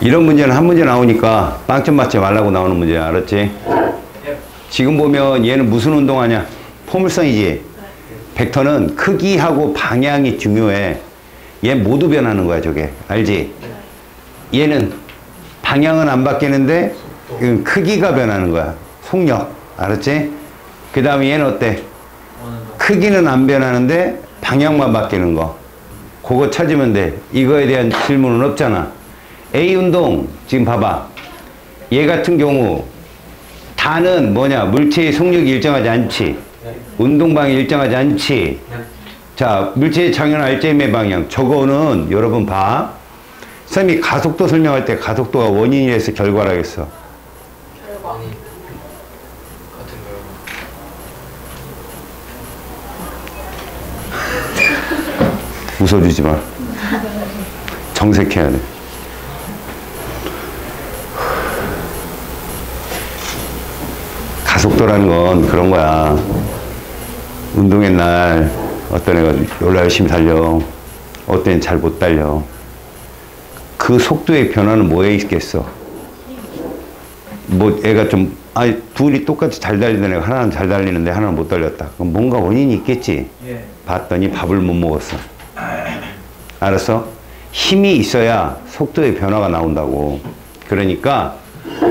이런 문제는 한 문제 나오니까 빵점 맞지 말라고 나오는 문제야. 알았지? 지금 보면 얘는 무슨 운동하냐? 포물선이지? 벡터는 크기하고 방향이 중요해. 얘 모두 변하는 거야, 저게. 알지? 얘는 방향은 안 바뀌는데 크기가 변하는 거야. 속력. 알았지? 그 다음에 얘는 어때? 크기는 안 변하는데 방향만 바뀌는 거. 그거 찾으면 돼. 이거에 대한 질문은 없잖아. A 운동 지금 봐봐. 얘 같은 경우 다는 뭐냐? 물체의 속력이 일정하지 않지. 운동 방향이 일정하지 않지. 자, 물체의 장현 RJM의 방향. 저거는 여러분 봐. 선생님이 가속도 설명할 때 가속도가 원인이라서 결과라겠어. 원인 같은 거요. 웃어주지 마. 정색해야 돼. 가속도라는 건 그런 거야. 운동의 날 어떤 애가 놀라 열심히 달려. 어떤 애는 잘 못 달려. 그 속도의 변화는 뭐에 있겠어? 뭐 애가 좀 둘이 똑같이 잘 달리던 애가 하나는 잘 달리는데 하나는 못 달렸다. 그럼 뭔가 원인이 있겠지? 예. 봤더니 밥을 못 먹었어. 알았어? 힘이 있어야 속도의 변화가 나온다고. 그러니까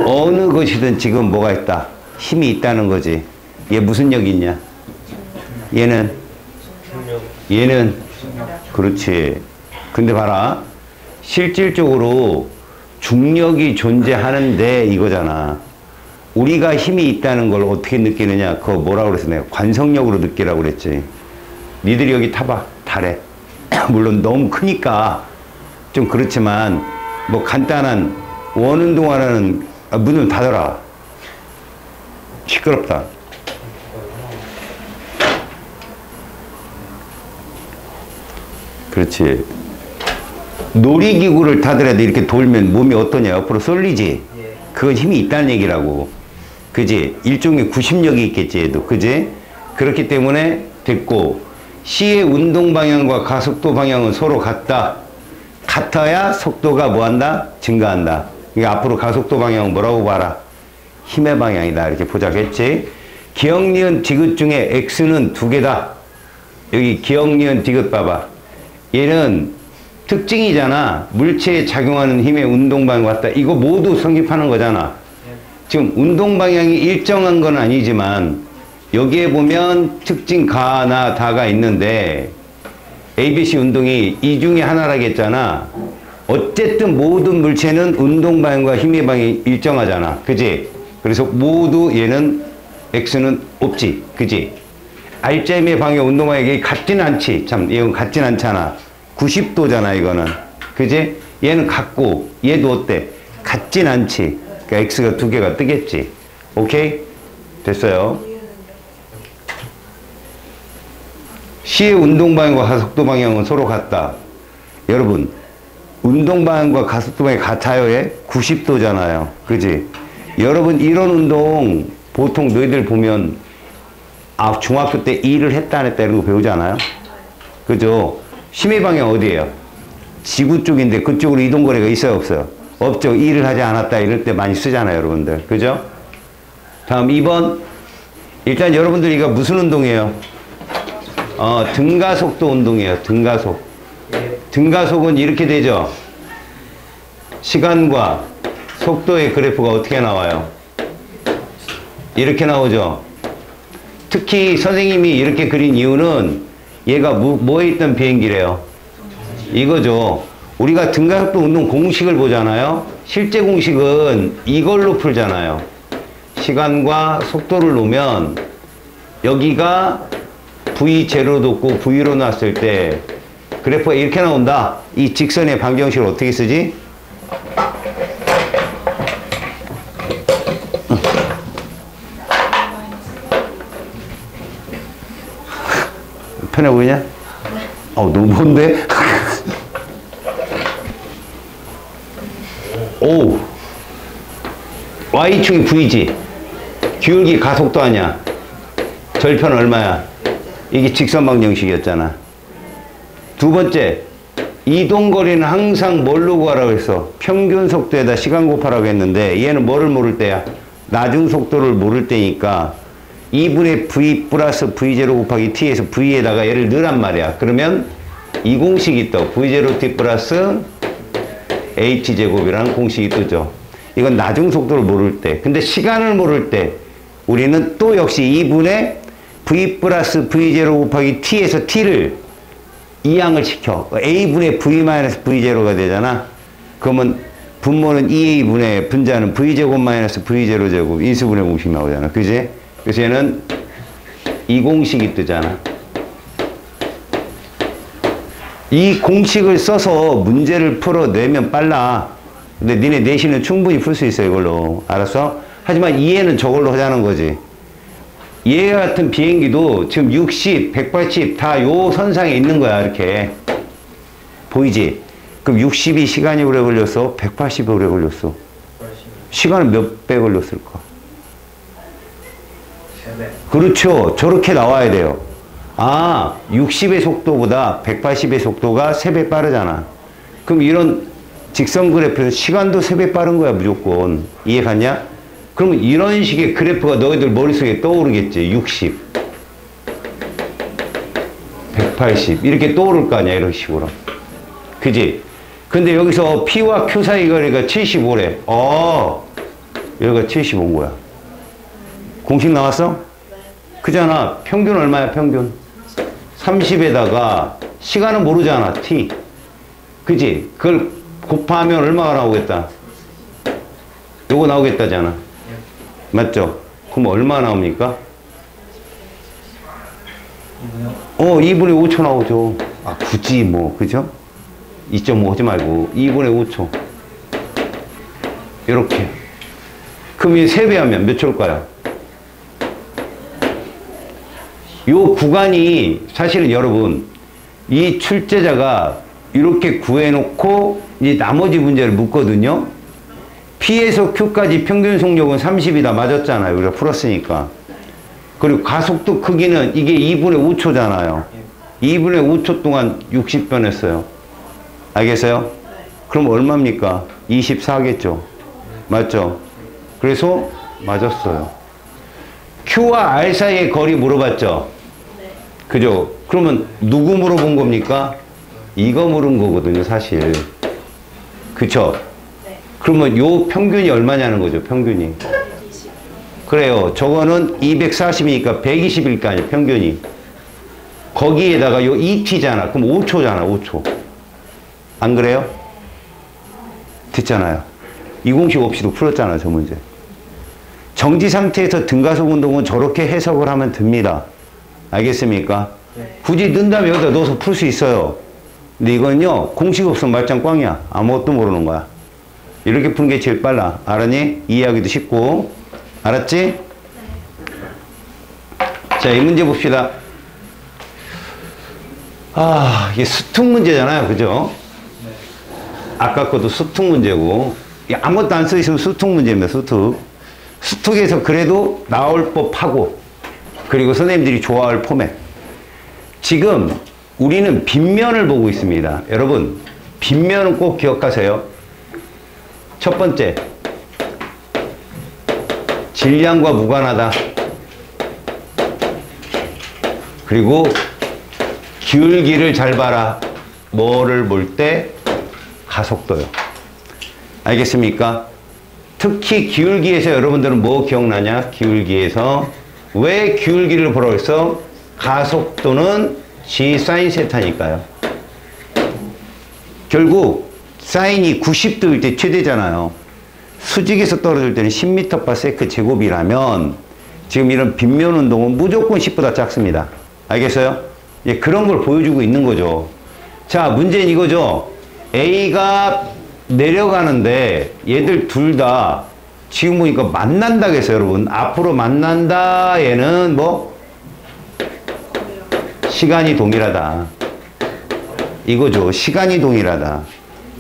어느 것이든 지금 뭐가 있다? 힘이 있다는 거지. 얘 무슨力있냐? 얘는? 얘는? 그렇지. 근데 봐라. 실질적으로 중력이 존재하는데 이거잖아. 우리가 힘이 있다는 걸 어떻게 느끼느냐? 그거 뭐라고 그랬어? 내가 관성력으로 느끼라고 그랬지. 니들이 여기 타봐. 달에. 물론 너무 크니까 좀 그렇지만 뭐 간단한 원운동하는 문 좀 닫아라. 시끄럽다. 그렇지. 놀이기구를 타더라도 이렇게 돌면 몸이 어떠냐? 옆으로 쏠리지? 그건 힘이 있다는 얘기라고. 그지? 일종의 구심력이 있겠지, 얘도. 그지? 그렇기 때문에 됐고, C의 운동 방향과 가속도 방향은 서로 같다. 같아야 속도가 뭐한다? 증가한다. 그러니까 앞으로 가속도 방향은 뭐라고 봐라? 힘의 방향이다. 이렇게 보자겠지? 기억, 니은, 디귿 중에 X는 두 개다. 여기 기억, 니은, 디귿 봐봐. 얘는 특징이잖아. 물체에 작용하는 힘의 운동 방향 같다. 이거 모두 성립하는 거잖아. 지금 운동 방향이 일정한 건 아니지만 여기에 보면 특징 가나 다가 있는데 ABC 운동이 이 중에 하나라겠잖아. 어쨌든 모든 물체는 운동 방향과 힘의 방향이 일정하잖아. 그지? 그래서 모두 얘는 X는 없지. 그지? RJM의 방향, 운동 방향이 같지는 않지. 참, 이건 같진 않잖아. 90도잖아, 이거는. 그지? 얘는 같고, 얘도 어때? 같진 않지. 그러니까 X가 두 개가 뜨겠지. 오케이? 됐어요. C의 운동 방향과 가속도 방향은 서로 같다. 여러분, 운동 방향과 가속도 방향이 같아요, 얘? 90도잖아요. 그지? 여러분, 이런 운동, 보통 너희들 보면, 중학교 때 일을 했다 안 했다 이런 거 배우잖아요. 그죠? 힘의 방향 어디예요? 지구 쪽인데 그쪽으로 이동거리가 있어요, 없어요? 없죠. 일을 하지 않았다 이럴 때 많이 쓰잖아요, 여러분들. 그죠? 다음 2번. 일단 여러분들 이거 무슨 운동이에요? 등가속도 운동이에요. 등가속. 등가속은 이렇게 되죠. 시간과 속도의 그래프가 어떻게 나와요? 이렇게 나오죠. 특히 선생님이 이렇게 그린 이유는 얘가 뭐에 있던 비행기래요? 이거죠. 우리가 등가속도 운동 공식을 보잖아요. 실제 공식은 이걸로 풀잖아요. 시간과 속도를 놓으면 여기가 V0도 없고 V로 놨을 때 그래프가 이렇게 나온다. 이 직선의 방정식을 어떻게 쓰지? 편해 보이냐? 너무 먼데? 오! Y축이 V지. 기울기 가속도 아니야. 절편 얼마야? 이게 직선 방정식이었잖아. 두 번째, 이동거리는 항상 뭘로 구하라고 했어? 평균 속도에다 시간 곱하라고 했는데 얘는 뭐를 모를 때야? 나중 속도를 모를 때니까 2분의 v 플러스 v0 곱하기 t에서 v에다가 얘를 넣으란 말이야. 그러면 이 공식이 떠. v0t 플러스 h제곱이라는 공식이 뜨죠. 이건 나중 속도를 모를 때. 근데 시간을 모를 때 우리는 또 역시 2분의 v 플러스 v0 곱하기 t에서 t를 이항을 시켜. a분의 v 마이너스 v0가 되잖아. 그러면 분모는 2a분의 분자는 v제곱 마이너스 v0 제곱 인수분해 공식 나오잖아. 그지? 그래서 얘는 이 공식이 뜨잖아. 이 공식을 써서 문제를 풀어내면 빨라. 근데 니네 내신은 충분히 풀 수 있어 이걸로. 알았어? 하지만 이해는 저걸로 하자는 거지. 얘 같은 비행기도 지금 60, 180 다 요 선상에 있는 거야. 이렇게 보이지? 그럼 60이 시간이 오래 걸렸어? 180이 오래 걸렸어? 시간은 몇 배 걸렸을까? 3배. 그렇죠. 저렇게 나와야 돼요. 아, 60의 속도보다 180의 속도가 3배 빠르잖아. 그럼 이런 직선 그래프에서 시간도 3배 빠른 거야, 무조건. 이해 갔냐? 그러면 이런 식의 그래프가 너희들 머릿속에 떠오르겠지. 60, 180 이렇게 떠오를 거 아니야, 이런 식으로. 그지? 근데 여기서 P와 Q 사이 거리가 75래. 여기가 75인 거야. 공식 나왔어? 그잖아. 평균 얼마야, 평균? 30에다가 시간은 모르잖아, T. 그지? 그걸 곱하면 얼마가 나오겠다? 요거 나오겠다잖아. 맞죠? 그럼 얼마 나옵니까? 2분의 5초 나오죠. 아, 굳이 뭐, 그죠? 2.5 하지 말고 2분의 5초. 요렇게. 그럼 이 3배 하면 몇 초일까요? 요 구간이 사실은 여러분 이 출제자가 이렇게 구해놓고 이제 나머지 문제를 묻거든요. P에서 Q까지 평균 속력은 30이다 맞았잖아요. 우리가 풀었으니까. 그리고 가속도 크기는 이게 2분의 5초잖아요. 2분의 5초 동안 60번 했어요. 알겠어요? 그럼 얼마입니까? 24겠죠. 맞죠? 그래서 맞았어요. Q와 R 사이의 거리 물어봤죠? 그죠? 그러면 누구 물어본 겁니까? 이거 물은 거거든요, 사실. 그쵸? 그러면 요 평균이 얼마냐는 거죠, 평균이. 그래요. 저거는 240이니까 120일 거 아니에요, 평균이. 거기에다가 요 2t잖아. 그럼 5초잖아, 5초. 안 그래요? 됐잖아요. 이 공식 없이도 풀었잖아요, 저 문제. 정지 상태에서 등가속 운동은 저렇게 해석을 하면 됩니다. 알겠습니까? 굳이 넣는다면 여기다 넣어서 풀 수 있어요. 근데 이건요, 공식 없으면 말짱 꽝이야. 아무것도 모르는 거야. 이렇게 푸는 게 제일 빨라. 알았니? 이해하기도 쉽고. 알았지? 자, 이 문제 봅시다. 아, 이게 수특 문제잖아요. 그죠? 아까 것도 수특 문제고. 아무것도 안 써있으면 수특 문제입니다. 수특. 수특에서 그래도 나올 법하고, 그리고 선생님들이 좋아할 포맷. 지금 우리는 빗면을 보고 있습니다. 여러분, 빗면은 꼭 기억하세요. 첫 번째, 질량과 무관하다. 그리고 기울기를 잘 봐라. 뭐를 볼 때? 가속도요. 알겠습니까? 특히 기울기에서 여러분들은 뭐 기억나냐? 기울기에서 왜 기울기를 보라고 했어? 가속도는 G 사인 세타니까요. 결국 사인이 90도일 때 최대잖아요. 수직에서 떨어질 때는 10m/s 제곱이라면 지금 이런 빗면 운동은 무조건 10보다 작습니다. 알겠어요? 예, 그런 걸 보여주고 있는 거죠. 자, 문제는 이거죠. A가 내려가는데 얘들 둘 다 지금 보니까 만난다 그랬어요, 여러분. 앞으로 만난다. 얘는 뭐? 시간이 동일하다. 이거죠. 시간이 동일하다.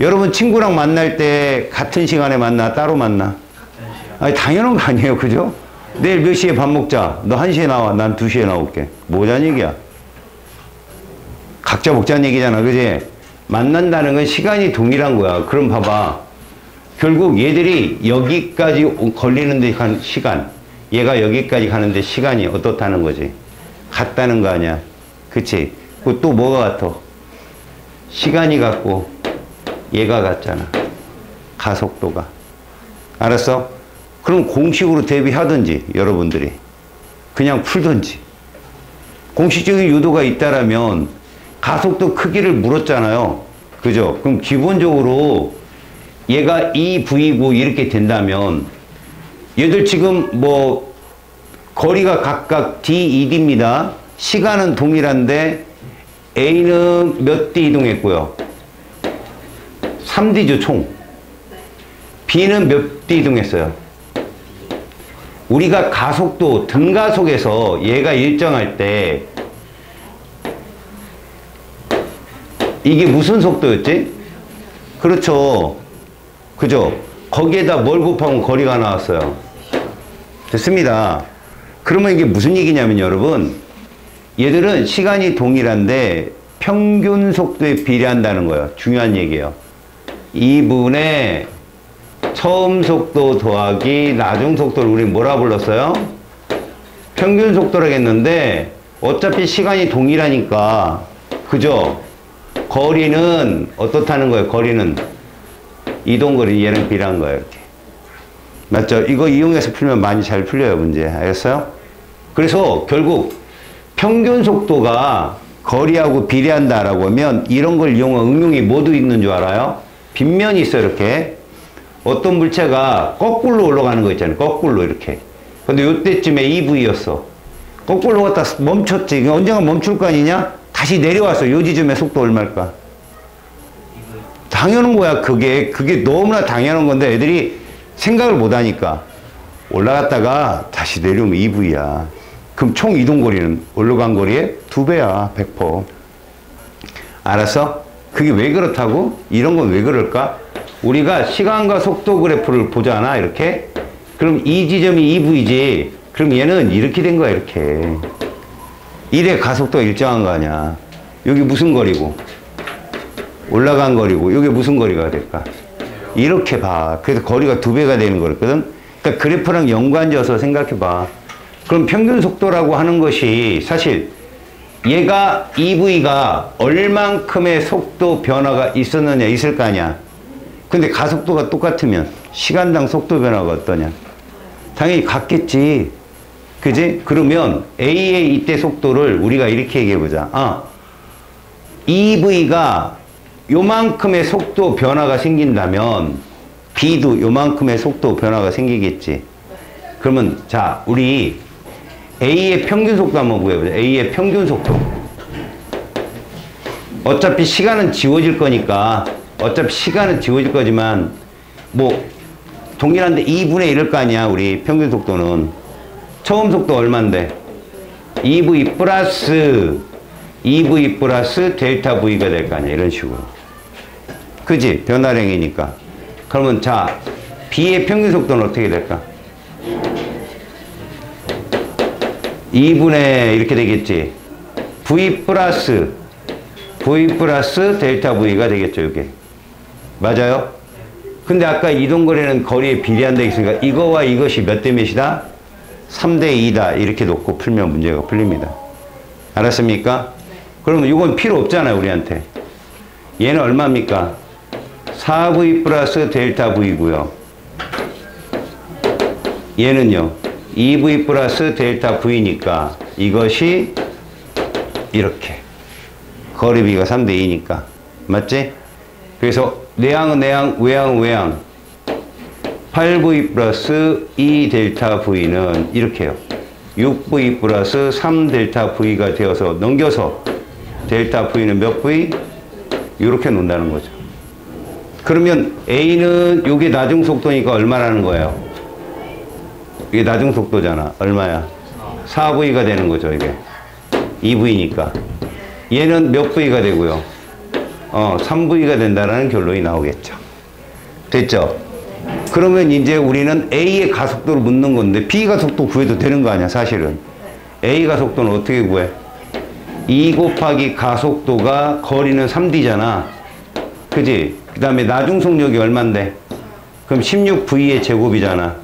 여러분 친구랑 만날 때 같은 시간에 만나? 따로 만나? 아니, 당연한 거 아니에요. 그죠? 내일 몇 시에 밥 먹자. 너 1시에 나와. 난 2시에 나올게. 뭐자는 얘기야? 각자 먹자는 얘기잖아. 그지? 만난다는 건 시간이 동일한 거야. 그럼 봐봐. 결국 얘들이 여기까지 걸리는데 간 시간, 얘가 여기까지 가는데 시간이 어떻다는 거지? 같다는 거 아니야. 그치? 또 뭐가 같아? 시간이 같고 얘가 같잖아. 가속도가. 알았어? 그럼 공식으로 대비하든지 여러분들이 그냥 풀든지. 공식적인 유도가 있다라면 가속도 크기를 물었잖아요. 그죠? 그럼 기본적으로 얘가 이 V고 이렇게 된다면 얘들 지금 뭐 거리가 각각 d, 2d입니다. 시간은 동일한데 A는 몇 d 이동했고요? 3d죠, 총. B는 몇 d 이동했어요? 우리가 가속도, 등가속에서 얘가 일정할 때 이게 무슨 속도였지? 그렇죠. 그죠? 거기에다 뭘 곱하면 거리가 나왔어요. 됐습니다. 그러면 이게 무슨 얘기냐면 여러분, 얘들은 시간이 동일한데 평균 속도에 비례한다는 거예요. 중요한 얘기예요. 2분의 처음 속도 더하기 나중 속도를 우리 뭐라 불렀어요? 평균 속도라고 했는데 어차피 시간이 동일하니까, 그죠? 거리는 어떻다는 거예요? 거리는 이동거리, 얘는 비례한 거예요. 이렇게. 맞죠? 이거 이용해서 풀면 많이 잘 풀려요, 문제. 알겠어요? 그래서 결국 평균 속도가 거리하고 비례한다라고 하면 이런 걸 이용한 응용이 모두 있는 줄 알아요? 빗면이 있어요, 이렇게. 어떤 물체가 거꾸로 올라가는 거 있잖아요. 거꾸로 이렇게. 근데 요때쯤에 EV였어. 거꾸로 갔다 멈췄지. 언젠가 멈출 거 아니냐? 다시 내려왔어. 요 지점의 속도 얼마일까? 당연한 거야. 그게 너무나 당연한 건데 애들이 생각을 못 하니까. 올라갔다가 다시 내려오면 EV야. 그럼 총 이동거리는 올라간 거리의 2배야. 100%. 알았어? 그게 왜 그렇다고? 이런 건 왜 그럴까? 우리가 시간과 속도 그래프를 보잖아, 이렇게. 그럼 이 지점이 EV지. 그럼 얘는 이렇게 된 거야, 이렇게. 이래 가속도가 일정한 거 아니야. 여기 무슨 거리고? 올라간 거리고. 여기 무슨 거리가 될까? 이렇게 봐. 그래서 거리가 2배가 되는 거였거든. 그러니까 그래프랑 연관지어서 생각해 봐. 그럼 평균 속도라고 하는 것이 사실 얘가 EV가 얼만큼의 속도 변화가 있었느냐, 있을 거 아니야. 근데 가속도가 똑같으면 시간당 속도 변화가 어떠냐? 당연히 같겠지. 그지? 그러면 A의 이때 속도를 우리가 이렇게 얘기해보자. EV가 요만큼의 속도 변화가 생긴다면 B도 요만큼의 속도 변화가 생기겠지. 그러면 자, 우리 A의 평균 속도 한번 구해보자. A의 평균 속도. 어차피 시간은 지워질 거니까, 어차피 시간은 지워질 거지만 뭐 동일한데 2분의 1일 거 아니야. 우리 평균 속도는 처음 속도 얼만데? EV 플러스 델타 V가 될 거 아니야. 이런 식으로. 그지? 변화량이니까. 그러면 자, B의 평균 속도는 어떻게 될까? 2분의 이렇게 되겠지. V 플러스 델타 V가 되겠죠, 이게. 맞아요? 근데 아까 이동거리는 거리에 비례한다 했으니까 이거와 이것이 몇 대 몇이다? 3대 2다. 이렇게 놓고 풀면 문제가 풀립니다. 알았습니까? 그러면 이건 필요 없잖아요, 우리한테. 얘는 얼마입니까? 4V 플러스 델타 V고요. 얘는요, 2V 플러스 델타 V니까 이것이 이렇게. 거리비가 3대 2니까. 맞지? 그래서 내항은 내항, 외항은 외항. 8V 플러스 2 델타 V는 이렇게 해요. 6V 플러스 3 델타 V가 되어서 넘겨서 델타 V는 몇 V? 이렇게 놓는다는 거죠. 그러면 A는 요게 나중 속도니까 얼마라는 거예요? 이게 나중 속도잖아. 얼마야? 4V가 되는 거죠, 이게. 2V니까. 얘는 몇 V가 되고요? 3V가 된다는 결론이 나오겠죠. 됐죠? 그러면 이제 우리는 A의 가속도를 묻는 건데 B 가속도 구해도 되는 거 아니야, 사실은. A 가속도는 어떻게 구해? 2 곱하기 가속도가 거리는 3D잖아. 그지? 그 다음에 나중속력이 얼만데? 그럼 16V의 제곱이잖아.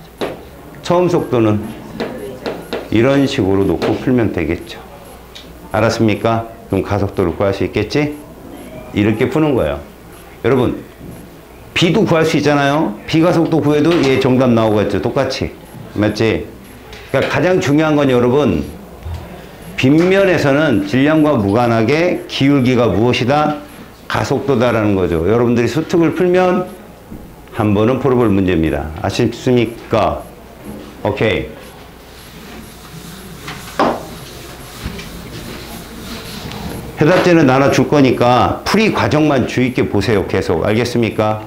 처음 속도는 이런 식으로 놓고 풀면 되겠죠. 알았습니까? 그럼 가속도를 구할 수 있겠지? 이렇게 푸는 거예요. 여러분, B도 구할 수 있잖아요. B 가속도 구해도 얘 정답 나오겠죠. 똑같이. 맞지? 그러니까 가장 중요한 건 여러분, 빗면에서는 질량과 무관하게 기울기가 무엇이다? 가속도다라는 거죠. 여러분들이 수특을 풀면 한 번은 풀어볼 문제입니다. 아십니까? 오케이. 해답제는 나눠줄 거니까 풀이 과정만 주의 있게 보세요. 계속. 알겠습니까?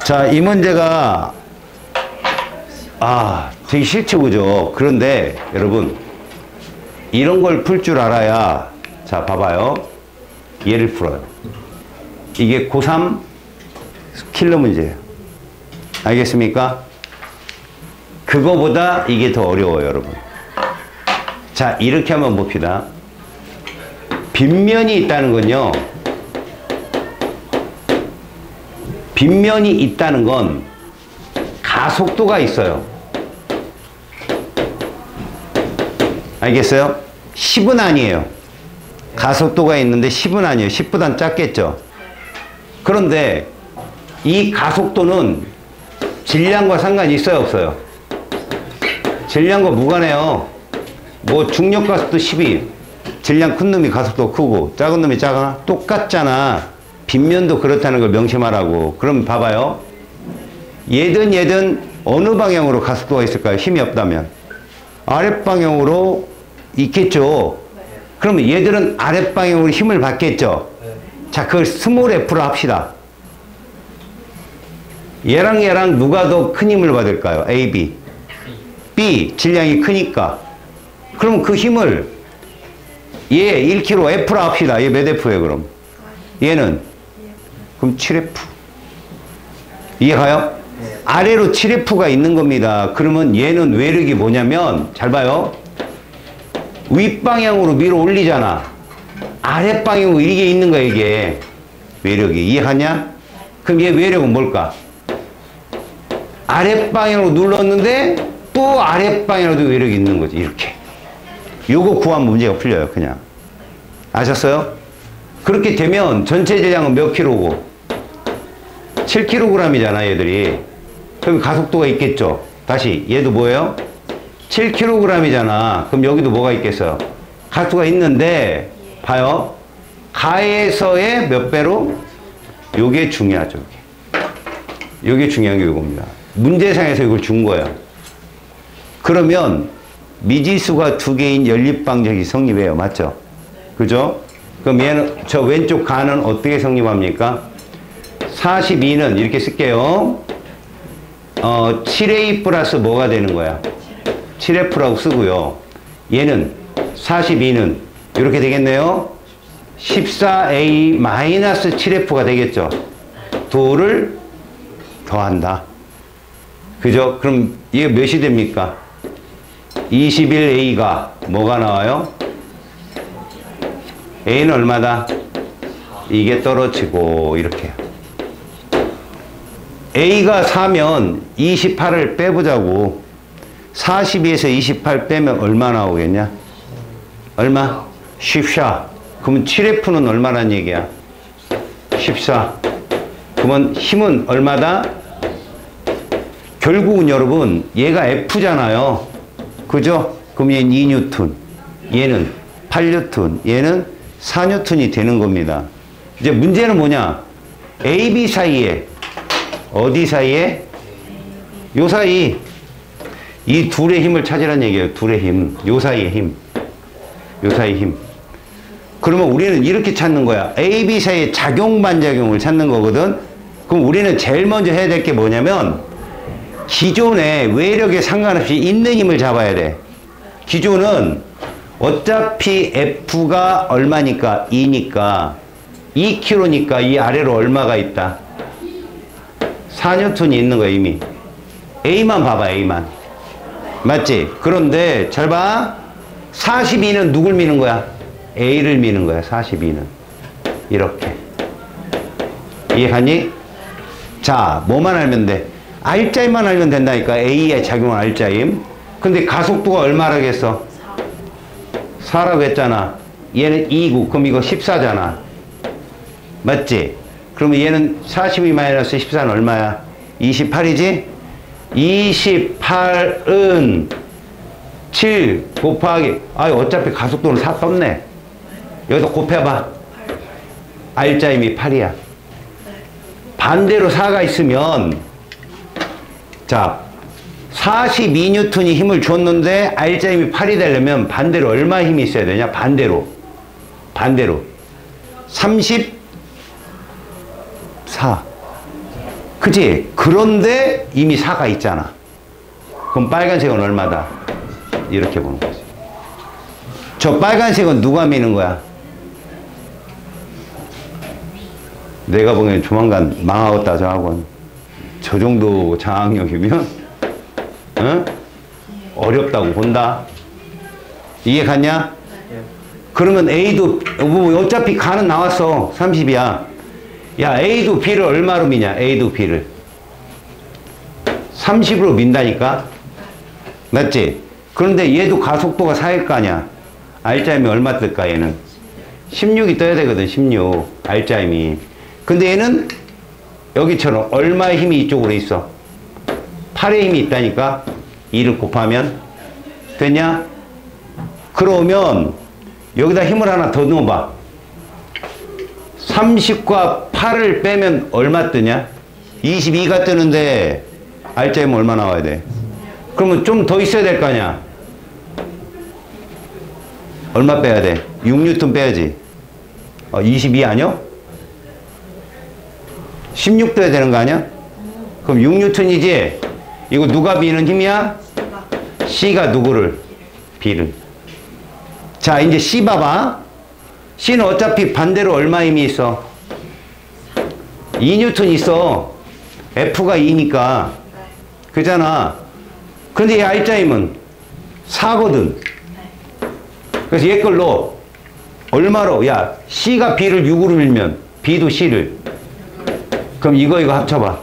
자, 이 문제가 되게 싫죠, 그죠? 그런데 여러분, 이런 걸 풀 줄 알아야, 자, 봐봐요. 얘를 풀어요. 이게 고3 킬러 문제예요. 알겠습니까? 그거보다 이게 더 어려워요, 여러분. 자, 이렇게 한번 봅시다. 빗면이 있다는 건요, 빗면이 있다는 건 가속도가 있어요. 알겠어요? 10은 아니에요. 가속도가 있는데 10은 아니에요. 10보단 작겠죠. 그런데 이 가속도는 질량과 상관이 있어요, 없어요? 질량과 무관해요. 뭐 중력 가속도 12, 질량 큰 놈이 가속도 크고 작은 놈이 작아? 똑같잖아. 빗면도 그렇다는 걸 명심하라고. 그럼 봐봐요. 얘든 어느 방향으로 가속도가 있을까요? 힘이 없다면 아랫방향으로 있겠죠. 그러면 얘들은 아랫방향으로 힘을 받겠죠. 자, 그걸 스몰 F로 합시다. 얘랑 누가 더 큰 힘을 받을까요? A, B. B, 질량이 크니까. 그럼 그 힘을 얘 1kg F로 합시다. 얘 몇 F예요, 그럼? 얘는? 그럼 7F. 이해가요? 아래로 7F가 있는 겁니다. 그러면 얘는 외력이 뭐냐면, 잘 봐요. 윗방향으로 밀어 올리잖아. 아랫방향으로 이게 있는 거야, 이게. 외력이. 이해하냐? 그럼 얘 외력은 뭘까? 아랫방향으로 눌렀는데 또 아랫방향으로도 외력이 있는 거지. 이렇게. 요거 구하면 문제가 풀려요, 그냥. 아셨어요? 그렇게 되면 전체 질량은 몇 킬로고? 7kg이잖아, 얘들이. 그럼 가속도가 있겠죠. 다시, 얘도 뭐예요? 7kg이잖아. 그럼 여기도 뭐가 있겠어요? 가속도가 있는데, 봐요. 가에서의 몇 배로? 요게 중요하죠. 요게 중요한 게 요겁니다. 문제상에서 이걸 준 거예요. 그러면 미지수가 두 개인 연립방정식이 성립해요. 맞죠? 그죠? 그럼 얘는, 저 왼쪽 가는 어떻게 성립합니까? 42는 이렇게 쓸게요. 7A 플러스 뭐가 되는 거야? 7F라고 쓰고요. 얘는 42는 이렇게 되겠네요. 14A 마이너스 7F가 되겠죠. 도를 더한다. 그죠? 그럼 이게 몇이 됩니까? 21A가 뭐가 나와요? A는 얼마다? 이게 떨어지고 이렇게. A가 4면 28을 빼보자고. 42에서 28 빼면 얼마 나오겠냐? 얼마? 14. 그러면 7F는 얼마란 얘기야? 14. 그러면 힘은 얼마다? 결국은 여러분 얘가 F잖아요. 그죠? 그럼 얘는 2N, 얘는 8N, 얘는 4N이 되는 겁니다. 이제 문제는 뭐냐? A, B 사이에 어디 사이에? 요 사이. 이 둘의 힘을 찾으라는 얘기예요. 둘의 힘. 요 사이의 힘. 요 사이의 힘. 그러면 우리는 이렇게 찾는 거야. A, B 사이의 작용 반작용을 찾는 거거든. 그럼 우리는 제일 먼저 해야 될 게 뭐냐면 기존의 외력에 상관없이 있는 힘을 잡아야 돼. 기존은 어차피 F가 얼마니까? 2니까 2kg니까 이 아래로 얼마가 있다? 4N이 있는 거야 이미. A만 봐봐. A만. 맞지? 그런데 잘 봐. 42는 누굴 미는 거야? A를 미는 거야. 42는 이렇게. 이해가니? 자, 뭐만 알면 돼? R자임만 알면 된다니까. A에 작용한 R자임. 근데 가속도가 얼마라겠어? 4라고 했잖아. 얘는 2고, 그럼 이거 14잖아. 맞지? 그러면 얘는 42-14는 얼마야? 28이지? 28은 7 곱하기, 어차피 가속도는 4 떴네. 여기다 곱해봐. R자임이 8이야. 반대로 4가 있으면, 자, 42N이 힘을 줬는데 R자임이 8이 되려면 반대로 얼마 힘이 있어야 되냐? 반대로 34. 그치? 그런데 이미 4가 있잖아. 그럼 빨간색은 얼마다? 이렇게 보는 거지. 저 빨간색은 누가 미는 거야? 내가 보기엔 조만간 망하겠다 저 학원. 저 정도 장악력이면 어렵다고 본다. 이해 갔냐? 그러면 A도 어차피 가는 나왔어. 30이야. 야, A도 B를 얼마로 미냐? A도 B를 30으로 민다니까. 맞지? 그런데 얘도 가속도가 4일 거 아니야. R자임이 얼마 뜰까? 얘는 16이 떠야 되거든. 16 R자임이. 근데 얘는 여기처럼 얼마의 힘이 이쪽으로 있어? 8의 힘이 있다니까. 2를 곱하면 되냐? 그러면 여기다 힘을 하나 더 넣어봐. 30과 8을 빼면 얼마 뜨냐? 22가 뜨는데 R자임은 얼마 나와야 돼? 그러면 좀 더 있어야 될 거 아니야? 얼마 빼야 돼? 6N 빼야지. 22 아니야? 16 떠야 되는 거 아니야? 그럼 6N이지? 이거 누가 미는 힘이야? C가 누구를? B를. 자, 이제 C 봐봐. C는 어차피 반대로 얼마 힘이 있어? 2N 있어. F가 2니까. 그잖아. 근데 얘 R자임은 4거든. 그래서 얘 걸로 얼마로? 야, C가 B를 6으로 밀면 B도 C를. 그럼 이거 합쳐봐.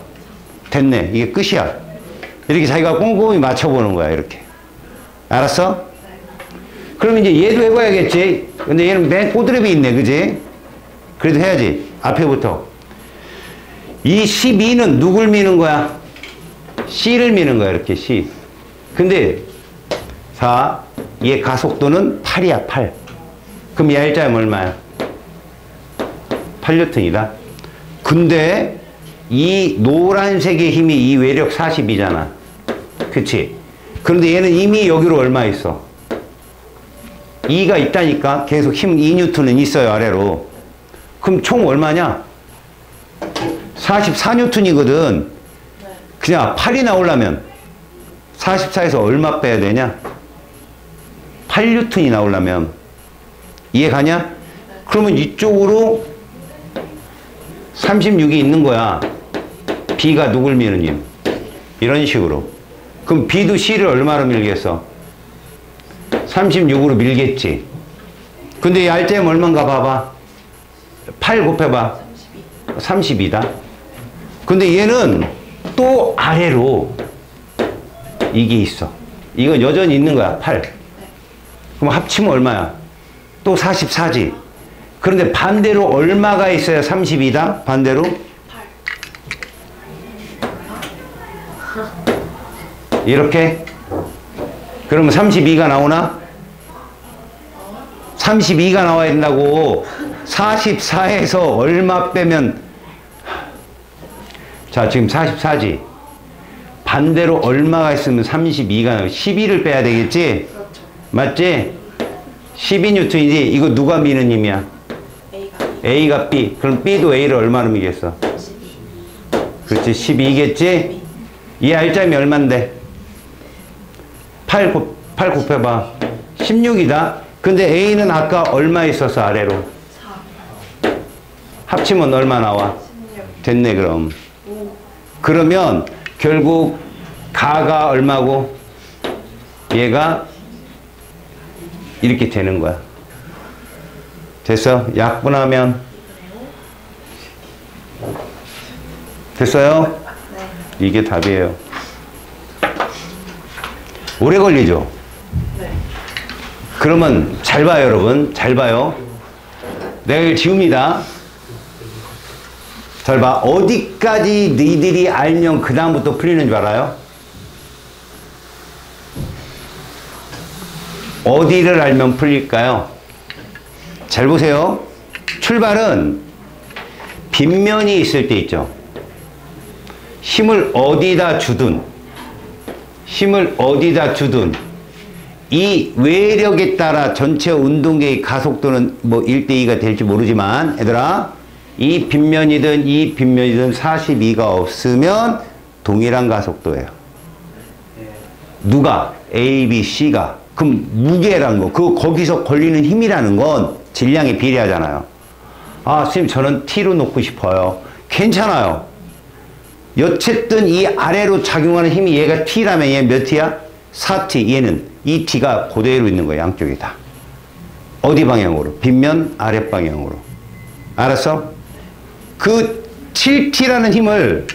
됐네. 이게 끝이야. 이렇게 자기가 꼼꼼히 맞춰보는 거야. 이렇게. 알았어? 그럼 이제 얘도 해봐야겠지. 근데 얘는 맨 꼬드랩이 있네. 그지? 그래도 해야지. 앞에부터. 이 12는 누굴 미는 거야? C를 미는 거야. 이렇게 C. 근데 4. 얘 가속도는 8이야. 8. 그럼 얘 R자임 얼마야? 8N이다. 근데 이 노란색의 힘이 이 외력 40이잖아. 그치? 그런데 얘는 이미 여기로 얼마 있어? 2가 있다니까. 계속 힘 2N은 있어요. 아래로. 그럼 총 얼마냐? 44N이거든. 그냥 8이 나오려면 44에서 얼마 빼야 되냐? 8N이 나오려면. 이해 가냐? 그러면 이쪽으로 36이 있는 거야. B가 누굴 미는 힘? 이런 식으로. 그럼 B도 C를 얼마로 밀겠어? 36으로 밀겠지. 근데 이 R자임 얼마인가 봐봐. 8 곱해봐. 32다. 근데 얘는 또 아래로 이게 있어. 이건 여전히 있는 거야. 8. 그럼 합치면 얼마야? 또 44지. 그런데 반대로 얼마가 있어야 32다? 반대로? 8. 이렇게? 그러면 32가 나오나? 32가 나와야 된다고. 44에서 얼마 빼면, 자, 지금 44지. 반대로 얼마가 있으면 32가 나와요. 12를 빼야 되겠지? 맞지? 12N이지? 이거 누가 미는 힘이야? A가 B. 그럼 B도 A를 얼마로 미겠어? 12. 그렇지, 12겠지? 이 R자임이 얼만데? 8 곱해봐. 16이다. 근데 A는 아까 얼마 있어서 아래로? 4. 합치면 얼마 나와? 16. 됐네, 그럼. 5. 그러면 결국 가가 얼마고? 얘가 이렇게 되는 거야. 됐어? 약분하면 됐어요? 네. 이게 답이에요. 오래 걸리죠? 네. 그러면 잘 봐요, 여러분. 잘 봐요. 내가 이걸 지웁니다. 잘 봐. 어디까지 너희들이 알면 그 다음부터 풀리는 줄 알아요? 어디를 알면 풀릴까요? 잘 보세요. 출발은 빗면이 있을 때 있죠. 힘을 어디다 주든 이 외력에 따라 전체 운동계의 가속도는 뭐 1대2가 될지 모르지만 얘들아, 이 빗면이든 42가 없으면 동일한 가속도예요. 누가? A, B, C가. 그럼 무게라는 거, 거기서 걸리는 힘이라는 건 질량에 비례하잖아요. 아, 선생님 저는 T로 놓고 싶어요. 괜찮아요. 어쨌든 이 아래로 작용하는 힘이 얘가 T라면 얘 몇 T야? 4T. 얘는 이 T가 그대로 있는 거야, 양쪽에 다. 어디 방향으로? 빗면 아랫방향으로. 알았어? 그 7T라는 힘을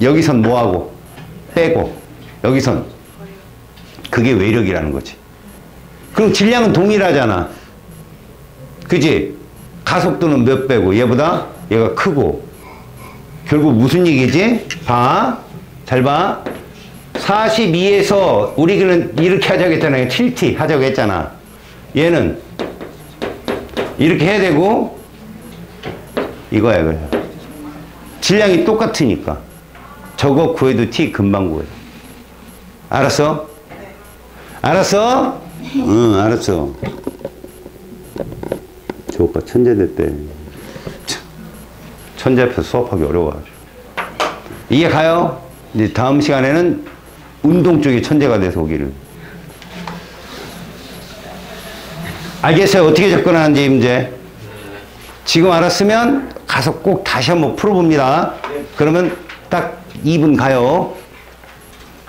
여기선 뭐하고? 빼고 여기선 그게 외력이라는 거지. 그리고 질량은 동일하잖아. 그지? 가속도는 몇 배고 얘보다 얘가 크고. 결국 무슨 얘기지? 봐. 잘 봐. 42에서 우리는 이렇게 하자고 했잖아요. 7T 하자고 했잖아. 얘는 이렇게 해야 되고 이거야, 그래. 질량이 똑같으니까. 저거 구해도 T 금방 구해. 알았어? 알았어? 응, 알았어. 저 오빠 천재 됐대. 천재 앞에서 수업하기 어려워가지고. 이게 가요? 이제 다음 시간에는 운동 쪽에 천재가 돼서 오기를. 알겠어요? 어떻게 접근하는지 문제. 지금 알았으면 가서 꼭 다시 한번 풀어봅니다. 그러면 딱 2분 가요.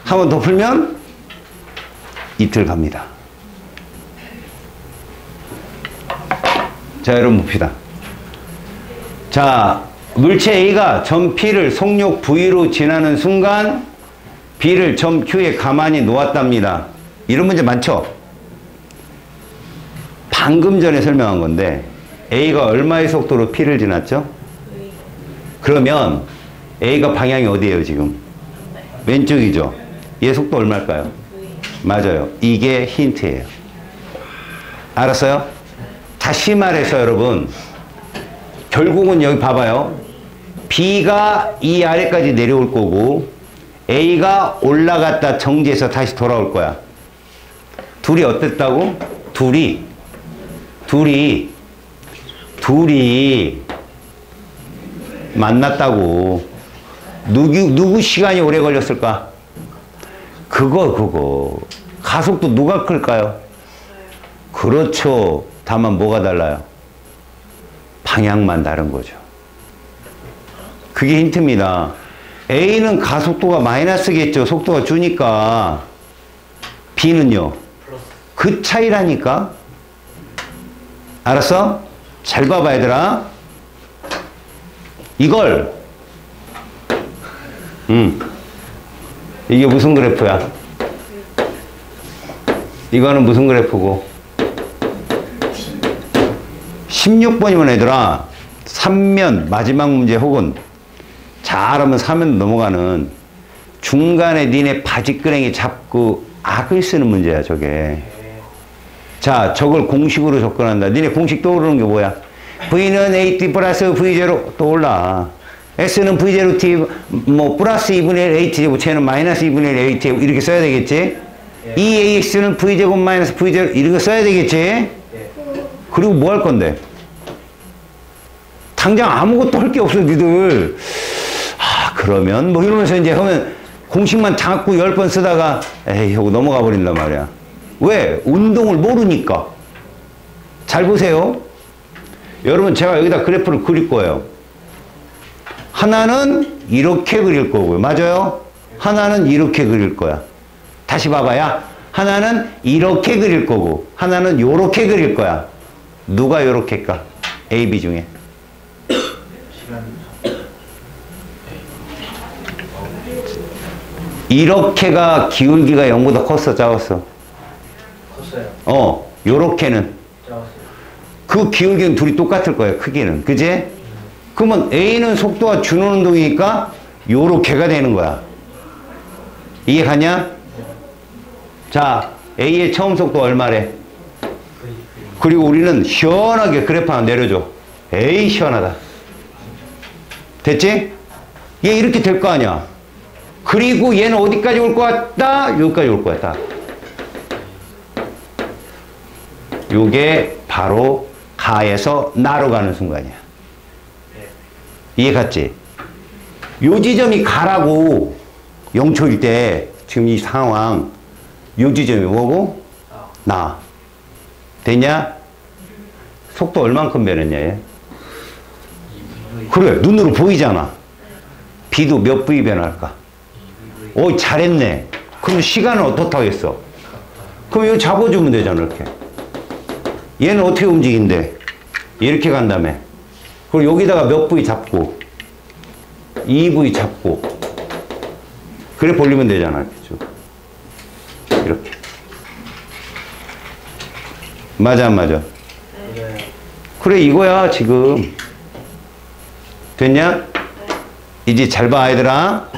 한 번 더 풀면 이틀 갑니다. 자, 여러분 봅시다. 자, 물체 A가 점 P를 속력 V로 지나는 순간 B를 점 Q에 가만히 놓았답니다. 이런 문제 많죠? 방금 전에 설명한 건데 A가 얼마의 속도로 P를 지났죠? 그러면 A가 방향이 어디예요 지금? 왼쪽이죠? 얘 속도 얼마일까요? 맞아요. 이게 힌트예요. 알았어요? 다시 말해서 여러분, 결국은 여기 봐봐요. B가 이 아래까지 내려올 거고 A가 올라갔다 정지해서 다시 돌아올 거야. 둘이 어땠다고? 둘이 만났다고. 누구 시간이 오래 걸렸을까? 그거 가속도 누가 클까요? 그렇죠. 다만 뭐가 달라요? 방향만 다른 거죠. 그게 힌트입니다. A는 가속도가 마이너스겠죠. 속도가 주니까. B는요? 그 차이라니까. 알았어? 잘 봐봐 얘들아. 이걸 이게 무슨 그래프야? 이거는 무슨 그래프고? 16번이면 얘들아 3면 마지막 문제 혹은 잘하면 3면 넘어가는 중간에 니네 바지끄랭이 잡고 악을 쓰는 문제야 저게. 자, 저걸 공식으로 접근한다. 니네 공식 떠오르는 게 뭐야? V는 AT 플러스 V0 떠올라. S는 V0T 뭐 플러스 2분의 1 AT, 쟤는 마이너스 2분의 1 AT 이렇게 써야 되겠지? 이 AX는 V제곱 마이너스 V0 이렇게 써야 되겠지? 그리고 뭐 할 건데? 당장 아무것도 할 게 없어 니들. 아, 그러면 뭐 이러면서 이제 하면 공식만 자꾸 10번 쓰다가 에이 하고 넘어가 버린단 말이야. 왜? 운동을 모르니까. 잘 보세요. 여러분 제가 여기다 그래프를 그릴 거예요. 하나는 이렇게 그릴 거고요. 맞아요? 하나는 이렇게 그릴 거야. 다시 봐봐야. 하나는 이렇게 그릴 거고 하나는 요렇게 그릴 거야. 누가 요렇게일까? A, B 중에. 이렇게가 기울기가 0보다 컸어, 작았어? 컸어요. 요렇게는. 작았어요. 그 기울기는 둘이 똑같을 거야, 크기는. 그지? 그러면 A는 속도가 주는 운동이니까 요렇게가 되는 거야. 이해가냐? 자, A의 처음 속도 얼마래? 그리고 우리는 시원하게 그래프 하나 내려줘. 에이, 시원하다. 됐지? 얘 이렇게 될 거 아니야. 그리고 얘는 어디까지 올 것 같다? 여기까지 올 것 같다. 요게 바로 가에서 나로 가는 순간이야. 이해 갔지? 요 지점이 가라고 0초일 때 지금 이 상황 요 지점이 뭐고? 나. 됐냐? 속도 얼만큼 변했냐 얘? 그래, 눈으로 보이잖아. B도 몇 V 변할까? 오, 잘했네. 그럼 시간은 어떻다겠어? 그럼 이거 잡아주면 되잖아, 이렇게. 얘는 어떻게 움직인대? 이렇게 간다며. 그리고 여기다가 몇 V 잡고, 2V 잡고, 그래 벌리면 되잖아, 이렇게. 이렇게. 맞아, 안 맞아? 그래, 이거야, 지금. 됐냐? 이제 잘 봐, 얘들아.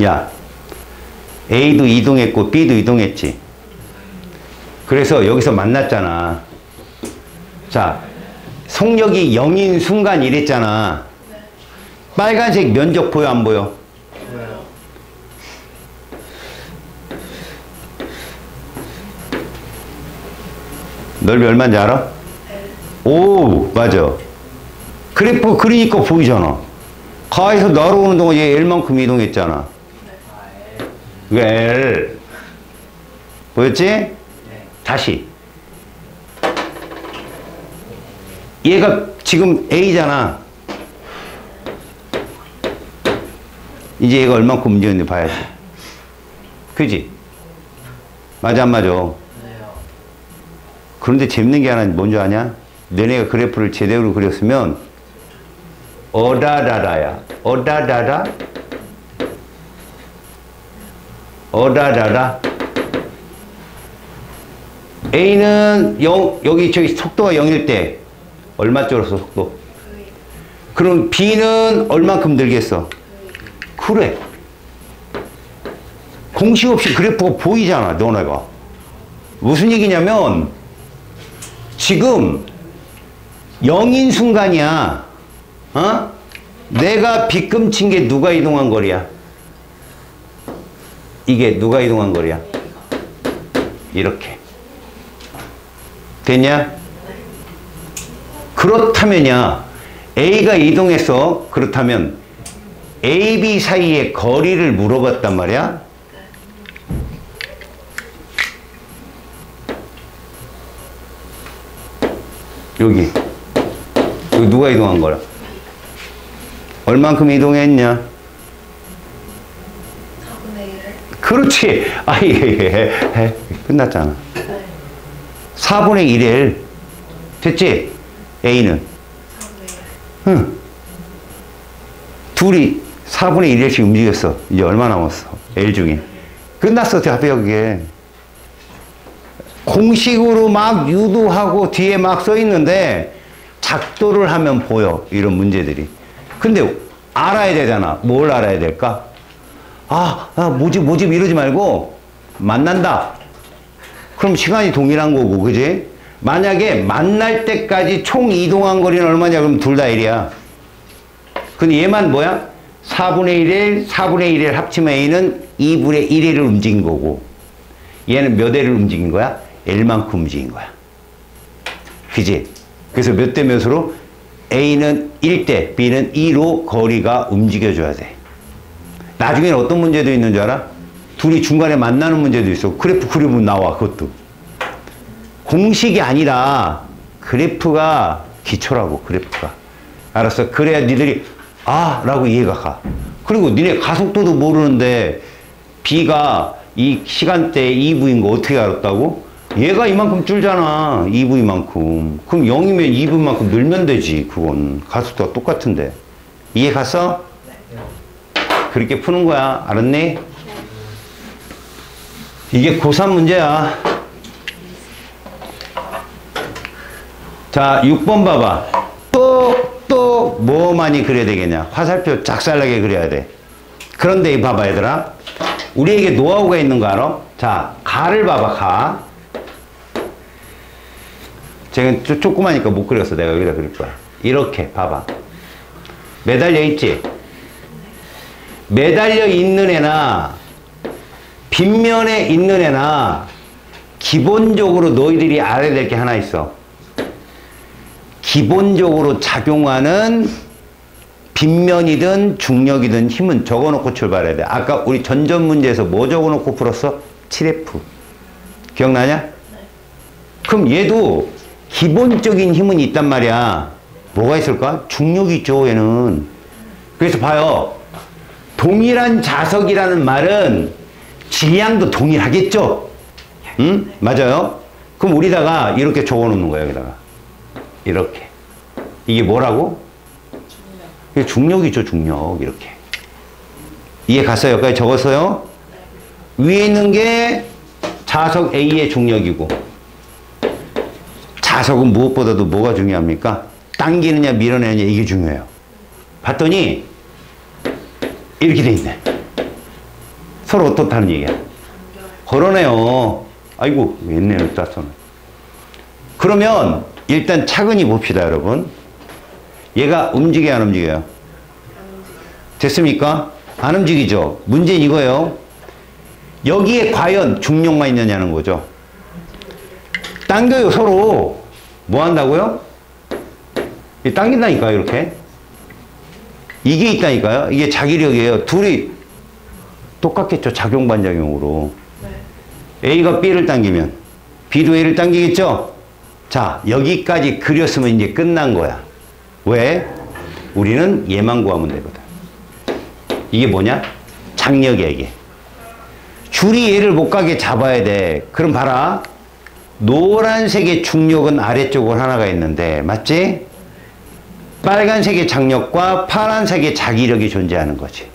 야, A도 이동했고 B도 이동했지. 그래서 여기서 만났잖아. 자, 속력이 0인 순간 이랬잖아. 빨간색 면적 보여, 안 보여? 넓이 얼마인지 알아? 오, 맞아. 그래프 그리니까 보이잖아. 가에서 나로 오는 동안 얘 L만큼 이동했잖아. 이거 L. 보였지? 다시. 얘가 지금 A잖아. 이제 얘가 얼만큼 움직였는지 봐야지. 그지? 맞아, 안 맞아? 그런데 재밌는 게 하나 뭔지 아냐? 너네가 그래프를 제대로 그렸으면 어다다다야. 어다다다? 어다다다? A는 여기 저기 속도가 0일 때 얼마 줄었어, 속도? 그럼 B는 얼만큼 늘겠어? 그래. 공식 없이 그래프가 보이잖아, 너네가. 무슨 얘기냐면 지금 0인 순간이야. 어? 내가 빗금친 게 누가 이동한 거리야? 이게 누가 이동한 거리야? 이렇게. 됐냐? 그렇다면야 A가 이동해서 그렇다면 A, B 사이의 거리를 물어봤단 말이야. 여기 누가 이동한 거야? 얼만큼 이동했냐? 4분의 1을? 그렇지. 해. 끝났잖아. 4분의 1을 됐지? A는 4분의 1. 응. 둘이 4분의 1일씩 움직였어. 이제 얼마 남았어? L 중에. 끝났어, 답이야. 공식으로 막 유도하고 뒤에 막 써 있는데 작도를 하면 보여, 이런 문제들이. 근데 알아야 되잖아. 뭘 알아야 될까? 모집 이러지 말고 만난다. 그럼 시간이 동일한 거고, 그지? 만약에 만날 때까지 총 이동한 거리는 얼마냐? 그럼 둘 다 1이야. 근데 얘만 뭐야? 4분의 1일, 4분의 1일 합치면 A는 2분의 1일을 움직인 거고, 얘는 몇 L을 움직인 거야? L만큼 움직인 거야. 그지? 그래서 몇 대 몇으로? A는 1대, B는 2로 거리가 움직여줘야 돼. 나중에는 어떤 문제도 있는 줄 알아? 둘이 중간에 만나는 문제도 있어. 그래프 그리면 나와, 그것도. 공식이 아니라 그래프가 기초라고, 그래프가. 알았어? 그래야 니들이 라고 이해가 가. 그리고 니네 가속도도 모르는데 B가 이 시간대에 2V인 거 어떻게 알았다고? 얘가 이만큼 줄잖아. 2V만큼. 그럼 0이면 2V만큼 늘면 되지. 그건 가속도가 똑같은데. 이해 갔어? 그렇게 푸는 거야. 알았니? 이게 고3 문제야. 자, 6번 봐봐. 또 뭐 많이 그려야 되겠냐? 화살표 작살나게 그려야 돼. 그런데 이 봐봐, 얘들아. 우리에게 노하우가 있는 거 알아? 자, 가를 봐봐, 가. 제가 조그마니까 못 그렸어. 내가 여기다 그릴 거야. 이렇게 봐봐. 매달려 있지? 매달려 있는 애나 빗면에 있는 애나 기본적으로 너희들이 알아야 될 게 하나 있어. 기본적으로 작용하는 빗면이든 중력이든 힘은 적어놓고 출발해야 돼. 아까 우리 전전 문제에서 뭐 적어놓고 풀었어? 7F. 기억나냐? 네. 그럼 얘도 기본적인 힘은 있단 말이야. 뭐가 있을까? 중력이 있죠, 얘는. 그래서 봐요. 동일한 자석이라는 말은 질량도 동일하겠죠? 응? 맞아요? 그럼 우리다가 이렇게 적어놓는 거야, 여기다가. 이렇게. 이게 뭐라고? 이게 중력이죠, 중력. 이렇게. 이해 갔어요? 여기까지 적었어요? 위에 있는 게 자석 A의 중력이고, 자석은 무엇보다도 뭐가 중요합니까? 당기느냐 밀어내느냐 이게 중요해요. 봤더니 이렇게 돼 있네. 서로 어떻다는 얘기야? 그러네요. 아이고 웬일을 땄어. 그러면 일단 차근히 봅시다, 여러분. 얘가 움직여요, 안 움직여요? 됐습니까? 안 움직이죠? 문제는 이거예요. 여기에 과연 중력만 있느냐는 거죠. 당겨요, 서로. 뭐 한다고요? 당긴다니까요, 이렇게. 이게 있다니까요. 이게 자기력이에요. 둘이 똑같겠죠, 작용 반작용으로. A가 B를 당기면 B도 A를 당기겠죠? 자, 여기까지 그렸으면 이제 끝난 거야. 왜? 우리는 얘만 구하면 되거든. 이게 뭐냐? 장력이야, 이게. 줄이 얘를 못 가게 잡아야 돼. 그럼 봐라. 노란색의 중력은 아래쪽으로 하나가 있는데, 맞지? 빨간색의 장력과 파란색의 자기력이 존재하는 거지.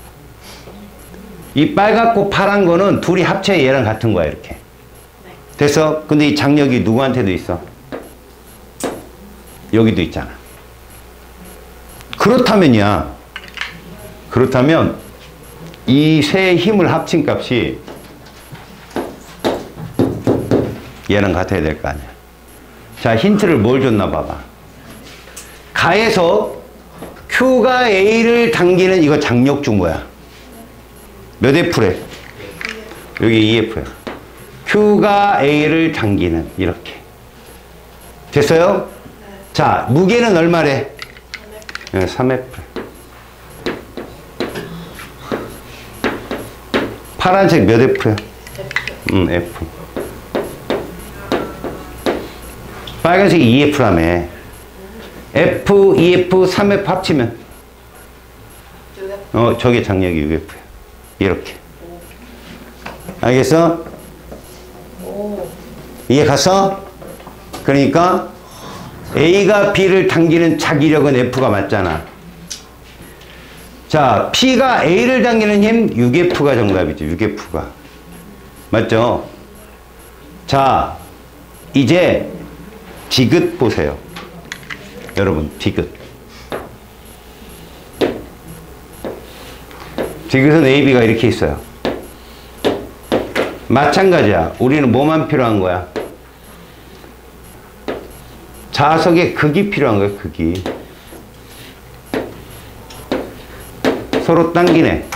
이 빨갛고 파란 거는 둘이 합쳐야 얘랑 같은 거야, 이렇게. 됐어? 근데 이 장력이 누구한테도 있어? 여기도 있잖아. 그렇다면이야. 그렇다면 이 세 힘을 합친 값이 얘랑 같아야 될 거 아니야. 자, 힌트를 뭘 줬나 봐봐. 가에서 Q가 A를 당기는 이거 장력 준 거야. 몇 F래? 여기 2F야. Q가 A를 당기는 이렇게. 됐어요? 자, 무게는 얼마래? 3F. 파란색 몇 F야? F. 빨간색이 2F라며. F, 2F, 3F 합치면? 저게 장력이 6F야. 이렇게. 알겠어? 이해 갔어? 그러니까 A가 B를 당기는 자기력은 F가 맞잖아. 자, P가 A를 당기는 힘 6F가 정답이죠. 6F가. 맞죠? 자, 이제 디귿 보세요. 여러분, 디귿. 디귿은 AB가 이렇게 있어요. 마찬가지야. 우리는 뭐만 필요한 거야? 자석의 극이 필요한 거야, 극이. 서로 당기네.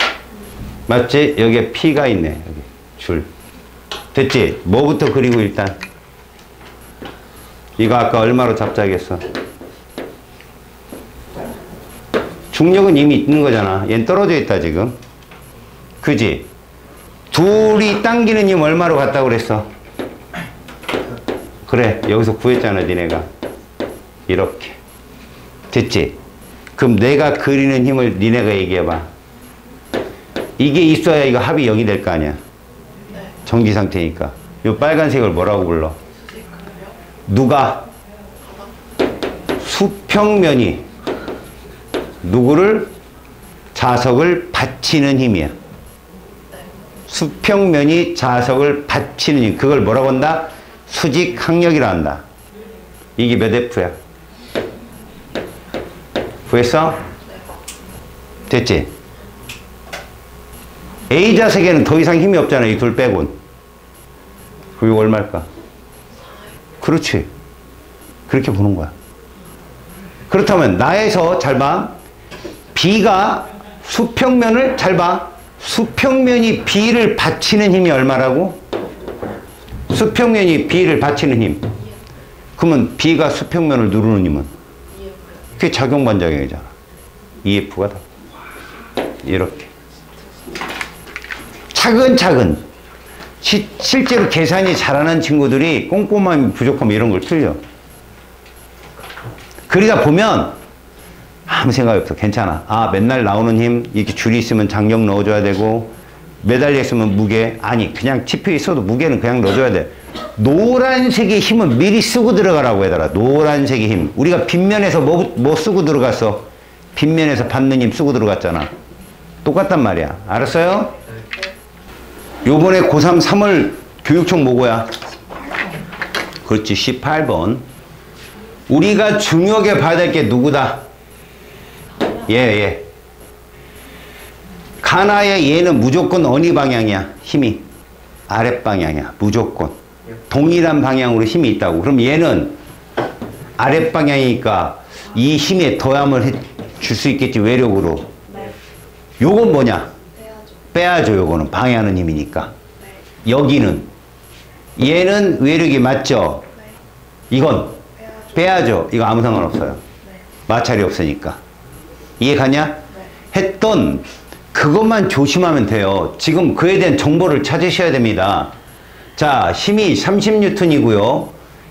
맞지? 여기에 P가 있네. 여기 줄. 됐지? 뭐부터 그리고 일단. 이거 아까 얼마로 잡자겠어? 중력은 이미 있는 거잖아. 얘는 떨어져 있다, 지금. 그지? 둘이 당기는 힘 얼마로 갔다고 그랬어? 그래, 여기서 구했잖아, 니네가. 이렇게. 됐지? 그럼 내가 그리는 힘을 니네가 얘기해봐. 이게 있어야 이거 합이 0이 될 거 아니야? 정지 상태니까. 이 빨간색을 뭐라고 불러? 누가? 수평면이 누구를 자석을 받치는 힘이야. 수평면이 자석을 받치는 힘. 그걸 뭐라고 한다? 수직 항력이라 한다. 이게 몇 F야? 구했어? 됐지? A 자석에는 더 이상 힘이 없잖아. 이 둘 빼곤. 그리고 얼마일까? 그렇지. 그렇게 보는 거야. 그렇다면 나에서 잘 봐. B가 수평면을 잘 봐. 수평면이 B를 받치는 힘이 얼마라고? 수평면이 B를 받치는 힘. 그러면 B가 수평면을 누르는 힘은? 그게 작용반작용이잖아. EF가 다. 이렇게. 차근차근. 실제로 계산이 잘하는 친구들이 꼼꼼함이 부족하면 이런 걸 틀려. 그러다 보면 아무 생각이 없어. 괜찮아. 아, 맨날 나오는 힘, 이렇게 줄이 있으면 장력 넣어줘야 되고, 매달려 있으면 무게. 아니, 그냥 치표 있어도 무게는 그냥 넣어줘야 돼. 노란색의 힘은 미리 쓰고 들어가라고 얘들아. 노란색의 힘. 우리가 빗면에서 뭐 쓰고 들어갔어? 빗면에서 받는 힘 쓰고 들어갔잖아. 똑같단 말이야. 알았어요? 요번에 고3 3월 교육청 모고야. 그렇지. 18번. 우리가 중요하게 봐야 될 게 누구다? 얘. 가나의 얘는 무조건 어느 방향이야? 힘이. 아랫방향이야. 무조건. 동일한 방향으로 힘이 있다고. 그럼 얘는 아랫방향이니까 이 힘에 더함을 줄 수 있겠지. 외력으로. 요건 뭐냐? 빼야죠. 요거는 방해하는 힘이니까. 여기는 얘는 외력이 맞죠? 이건 빼야죠. 이거 아무 상관없어요. 마찰이 없으니까. 이해 가냐? 했던 그것만 조심하면 돼요. 지금 그에 대한 정보를 찾으셔야 됩니다. 자, 힘이 30N이고요.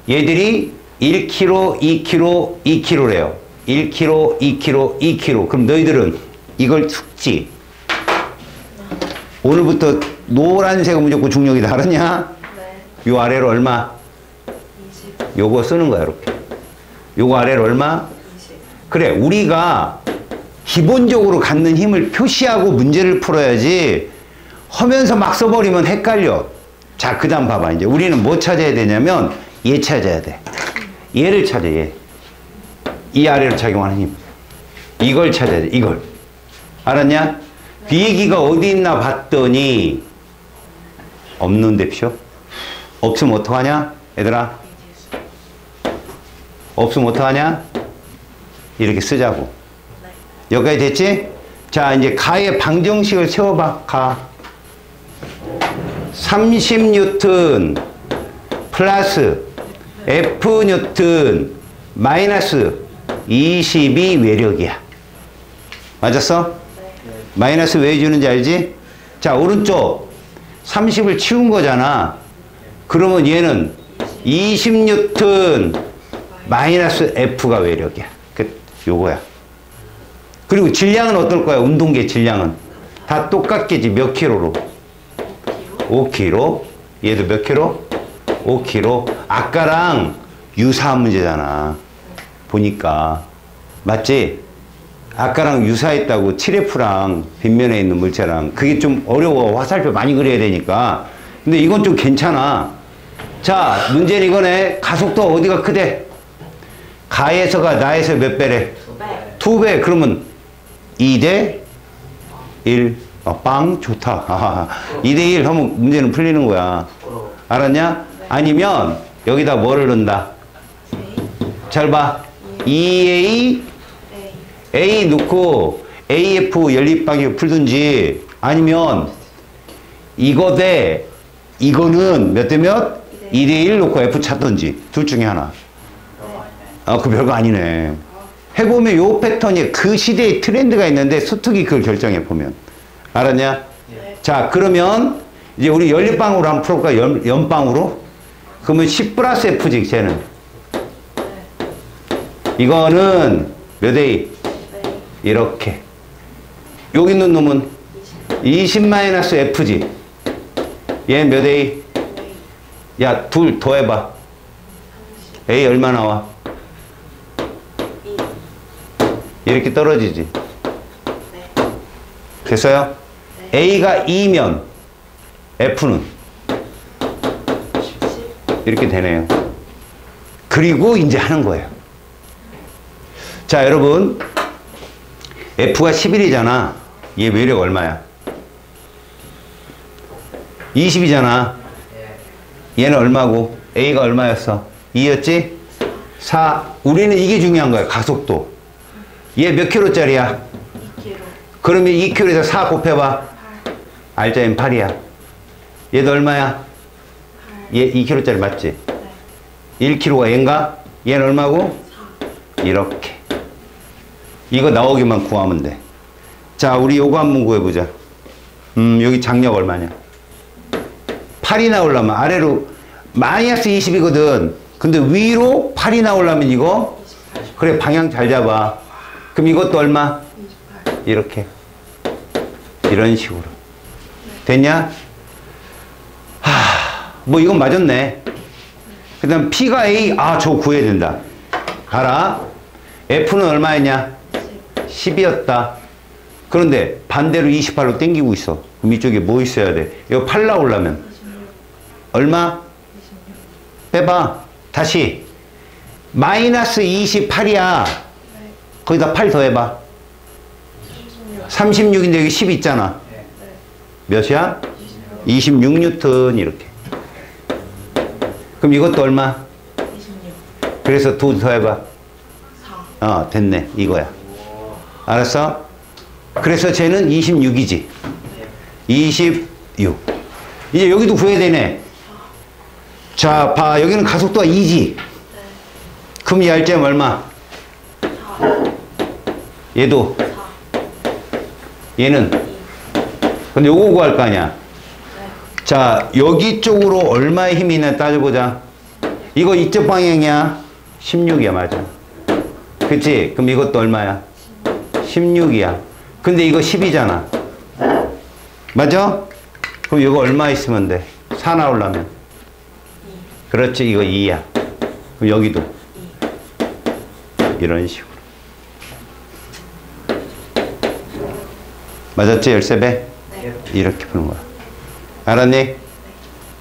얘들이 1kg, 2kg, 2kg래요. 1kg, 2kg, 2kg. 그럼 너희들은 이걸 숙지. 오늘부터 노란색은 무조건 중력이다. 알았냐? 네. 요 아래로 얼마? 20. 요거 쓰는 거야, 이렇게. 요거 아래로 얼마? 20. 그래, 우리가 기본적으로 갖는 힘을 표시하고 문제를 풀어야지 하면서 막 써버리면 헷갈려. 자, 그 다음 봐봐. 이제 우리는 뭐 찾아야 되냐면 얘 찾아야 돼. 얘를 찾아, 얘. 이 아래로 작용하는 힘. 이걸 찾아야 돼, 이걸. 알았냐? 비행기가 어디 있나 봤더니 없는데 피셔? 없으면 어떡하냐? 얘들아. 없으면 어떡하냐? 이렇게 쓰자고. 여기까지 됐지? 자, 이제 가의 방정식을 세워봐. 가. 30N 플러스 FN 마이너스 22 외력이야. 맞았어? 마이너스 왜 주는지 알지? 자, 오른쪽 30을 치운 거잖아. 그러면 얘는 20N 마이너스 F가 외력이야. 요거야. 그리고 질량은 어떨 거야? 운동계 질량은 다 똑같겠지. 몇 킬로로? 5kg. 얘도 몇 킬로? 5kg. 아까랑 유사한 문제잖아. 보니까. 맞지? 아까랑 유사했다고 7F랑 빗면에 있는 물체랑. 그게 좀 어려워. 화살표 많이 그려야 되니까. 근데 이건 좀 괜찮아. 자, 문제는 이거네. 가속도 어디가 크대? 가에서가 나에서 몇 배래? 2배. 그러면 2대 1. 빵 좋다. 2대 1 하면 문제는 풀리는 거야. 알았냐? 아니면 여기다 뭐를 넣는다? 잘 봐. 2A A 넣고 AF 연립방향 풀든지, 아니면 이거 대 이거는 몇 대 몇? 2대 1 놓고 F 찾든지. 둘 중에 하나. 아, 그 별거 아니네. 해보면 요 패턴이 그 시대의 트렌드가 있는데 수특이 그걸 결정해 보면. 알았냐? 네. 자, 그러면 이제 우리 연립방으로 한번 풀어볼까? 연방으로? 그러면 10 플러스 F지, 쟤는. 네. 이거는 몇 A? 네. 이렇게. 여기 있는 놈은 20 마이너스 F지. 얘는 몇 A? 네. 야, 둘 더 해봐. A 얼마 나와? 2. 이렇게 떨어지지. 네. 됐어요? A가 2면 F는 이렇게 되네요. 그리고 이제 하는 거예요. 자, 여러분. F가 11이잖아. 얘 외력 얼마야? 20이잖아. 얘는 얼마고? A가 얼마였어? 2였지? 4. 우리는 이게 중요한 거야. 가속도. 얘 몇 킬로짜리야? 2kg. 그러면 2킬로에서 4 곱해봐. 8. 알자면 8이야. 얘도 얼마야? 8. 얘 2킬로짜리 맞지? 네. 1킬로가 얘인가? 얘는 얼마고? 4. 이렇게. 이거 나오기만 구하면 돼. 자, 우리 요거 한번 구해보자. 여기 장력 얼마냐? 8이 나오려면 아래로 마이너스 20이거든. 근데 위로 8이 나오려면 이거? 28. 그래, 방향 잘 잡아. 그럼 이것도 얼마? 28. 이렇게. 이런 식으로. 됐냐? 뭐 이건 맞았네. 그 다음 P가 A. 저거 구해야 된다. 가라. F는 얼마였냐? 10이었다. 그런데 반대로 28로 땡기고 있어. 그럼 이쪽에 뭐 있어야 돼? 이거 8 나오려면 26. 얼마? 26. 빼봐. 다시. 마이너스 28이야. 네. 거기다 8 더해봐. 36. 36인데 여기 10 있잖아. 네. 몇이야? 26. 26뉴턴 이렇게. 그럼 이것도 얼마? 26. 그래서 2 더해봐. 4. 됐네. 이거야. 알았어? 그래서 쟤는 26이지. 26. 이제 여기도 구해야 되네. 자, 봐. 여기는 가속도가 2지. 네. 그럼 이 알점 얼마? 4. 얘도. 4. 얘는. 근데 요거 구할 거 아니야. 네. 자, 여기 쪽으로 얼마의 힘이 있나 따져보자. 이거 이쪽 방향이야. 16이야, 맞아. 그치? 그럼 이것도 얼마야? 16이야. 근데 이거 10이잖아. 맞아? 그럼 이거 얼마 있으면 돼? 4 나오려면. 2. 그렇지, 이거 2야. 그럼 여기도. 2. 이런 식으로. 맞았지, 13배? 네. 이렇게 푸는 거야. 알았니?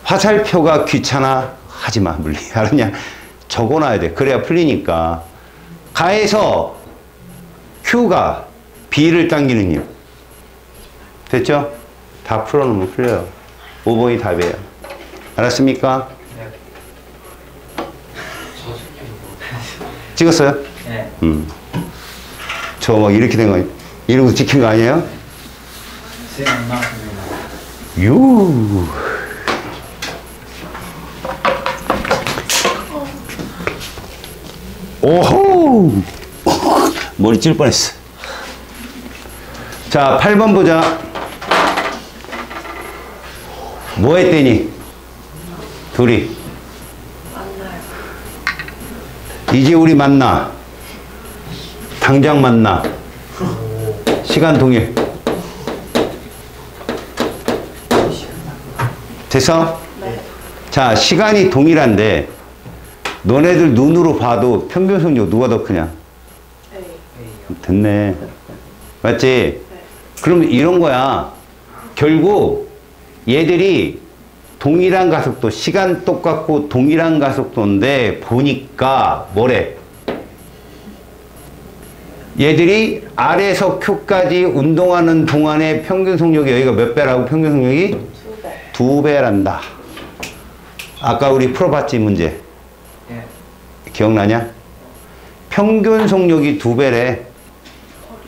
화살표가 귀찮아 하지 마, 물리. 알았냐? 적어놔야 돼. 그래야 풀리니까. 가에서 Q가 B를 당기는 힘. 됐죠? 다 풀어놓으면 풀려요. 5번이 답이에요. 알았습니까? 네. 찍었어요? 네. 저 막 이렇게 된 거, 이러고 찍힌 거 아니에요? 쌤 맞습니다. 유. 오호! 머리 찔 뻔했어. 자, 8번 보자. 뭐 했더니? 둘이. 만나요. 이제 우리 만나. 당장 만나. 시간 동일. 됐어? 네. 자, 시간이 동일한데 너네들 눈으로 봐도 평균 속력 누가 더 크냐? A. 됐네. 맞지? 네. 그럼 이런 거야. 결국 얘들이 동일한 가속도, 시간 똑같고 동일한 가속도인데 보니까 뭐래? 얘들이 R에서 Q까지 운동하는 동안의 평균 속력이 여기가 몇 배라고? 평균 속력이? 2배. 2배란다. 아까 우리 풀어봤지, 문제. 네. 기억나냐? 평균 속력이 2배래.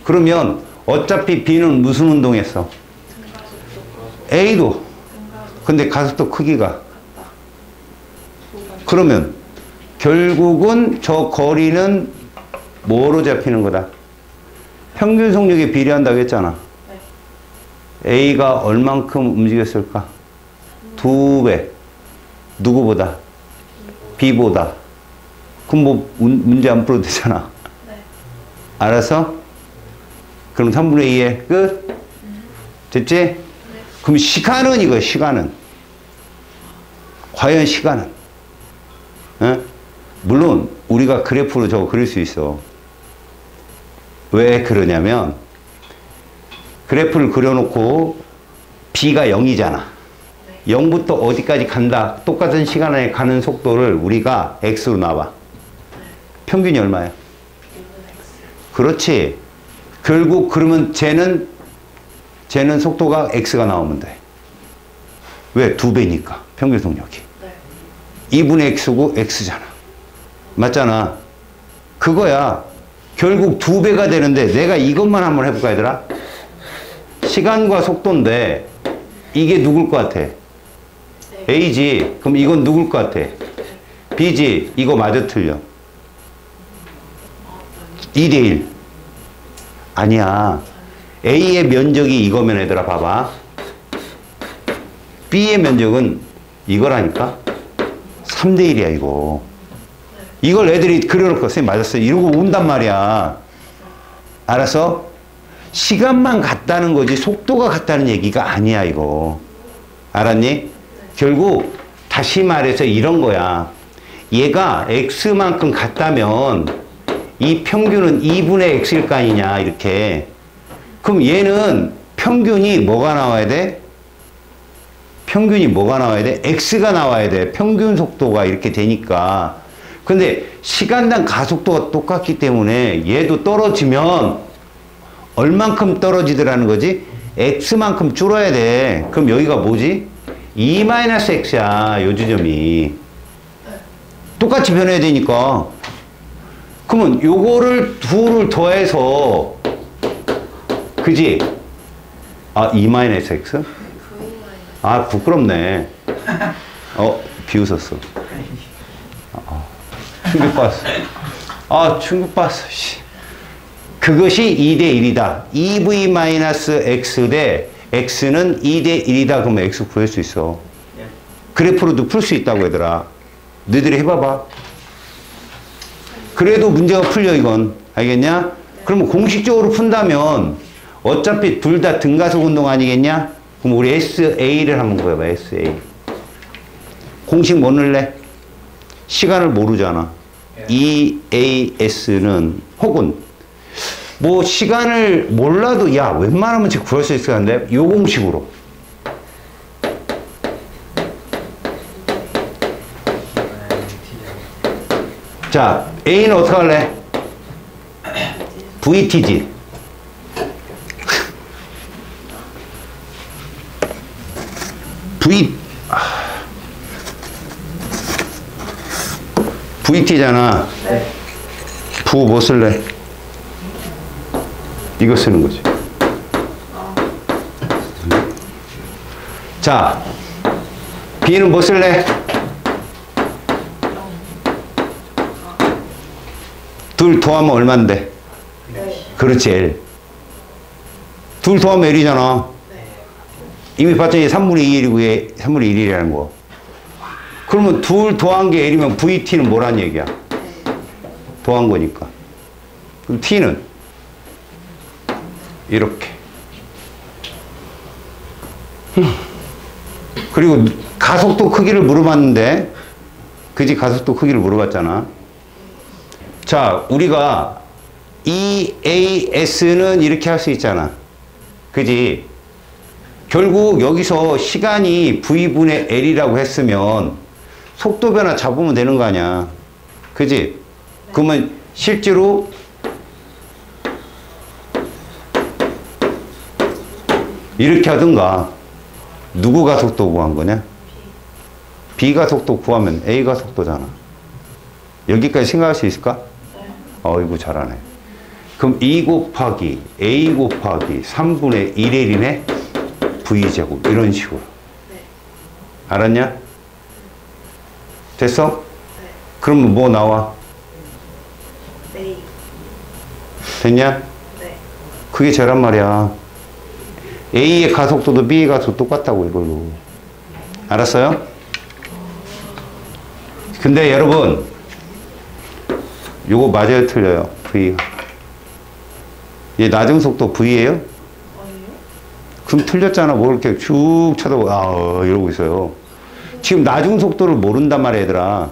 그러면 어차피 B는 무슨 운동했어? 등가속도. A도. 등가속도. 근데 가속도 크기가. 같다. 2번. 그러면 결국은 저 거리는 뭐로 잡히는 거다? 평균 속력에 비례한다고 했잖아. 네. A가 얼만큼 움직였을까? 2배. 누구보다? B보다. 그럼 뭐 문제 안 풀어도 되잖아. 네. 알았어? 그럼 3분의 2에 끝? 됐지? 네. 그럼 시간은 이거야, 시간은. 과연 시간은? 어? 물론 우리가 그래프로 저거 그릴 수 있어. 왜 그러냐면 그래프를 그려놓고 B가 0이잖아. 0부터 어디까지 간다. 똑같은 시간에 가는 속도를 우리가 X로 놔봐. 평균이 얼마야? 그렇지. 결국 그러면 쟤는 속도가 X가 나오면 돼. 왜? 2배니까. 평균 속력이. 2분의 X고 X잖아. 맞잖아. 그거야. 결국 2배가 되는데 내가 이것만 한번 해볼까 얘들아? 시간과 속도인데 이게 누굴 것 같아? A지. 그럼 이건 누굴 것 같아? B지. 이거 마저 틀려. 2대1. 아니야. A의 면적이 이거면 얘들아 봐봐. B의 면적은 이거라니까? 3대1이야 이거. 이걸 애들이 그려놓고 선생님 맞았어. 이러고 온단 말이야. 알았어? 시간만 같다는 거지 속도가 같다는 얘기가 아니야 이거. 알았니? 결국 다시 말해서 이런 거야. 얘가 X만큼 같다면 이 평균은 2분의 X일 거 아니냐 이렇게. 그럼 얘는 평균이 뭐가 나와야 돼? 평균이 뭐가 나와야 돼? X가 나와야 돼. 평균 속도가 이렇게 되니까. 근데 시간당 가속도가 똑같기 때문에 얘도 떨어지면 얼만큼 떨어지더라는 거지? X만큼 줄어야 돼. 그럼 여기가 뭐지? 2-X야, 요 지점이. 똑같이 변해야 되니까. 그러면 요거를 둘을 더해서, 그지? 아, 2-X? 아, 부끄럽네. 비웃었어. 충격받았어. 아, 충격받았어. 그것이 2대1이다. 2V-X 대 X는 2대1이다. 그러면 X 구할 수 있어. 그래프로도 풀 수 있다고 얘들아. 너희들이 해봐봐. 그래도 문제가 풀려 이건. 알겠냐? 그러면 공식적으로 푼다면 어차피 둘 다 등가속 운동 아니겠냐? 그럼 우리 SA를 한번 구해봐. SA. 공식 뭐 넣을래? 시간을 모르잖아. EAS는 혹은 뭐 시간을 몰라도 야 웬만하면 지금 구할 수 있을 건데 요 공식으로. 자, A는 어떻게 할래? VT지. VT잖아. 네. 부 뭐 쓸래? 이거 쓰는 거지. 자, B는 뭐 쓸래? 둘 더하면 얼만데? 그렇지, L. 둘 더하면 L이잖아. 이미 봤더니 3분의 2L이고 얘 3분의 1이라는 거. 그러면 둘 더한 게 L이면 VT는 뭐란 얘기야? 더한 거니까. 그럼 T는 이렇게. 그리고 가속도 크기를 물어봤는데, 그지? 가속도 크기를 물어봤잖아. 자, 우리가 EAS는 이렇게 할 수 있잖아. 그지? 결국 여기서 시간이 V분의 L이라고 했으면 속도 변화 잡으면 되는 거 아니야. 그지? 그러면 실제로 이렇게 하든가. 누구가 속도 구한 거냐? B가 속도 구하면 A가 속도잖아. 여기까지 생각할 수 있을까? 어이구 잘하네. 그럼 2 곱하기 A 곱하기 3분의 1L이네? V제곱 이런 식으로. 알았냐? 됐어? 그러면 뭐 나와? 됐냐? 그게 저란 말이야. A의 가속도도 B의 가속도 똑같다고 이걸로. 알았어요? 근데 여러분 요거 맞아요 틀려요? V가 얘 낮은 속도 V예요? 그럼 틀렸잖아. 뭐 이렇게 쭉 쳐다보고 이러고 있어요. 지금 낮은 속도를 모른단 말이야 얘들아.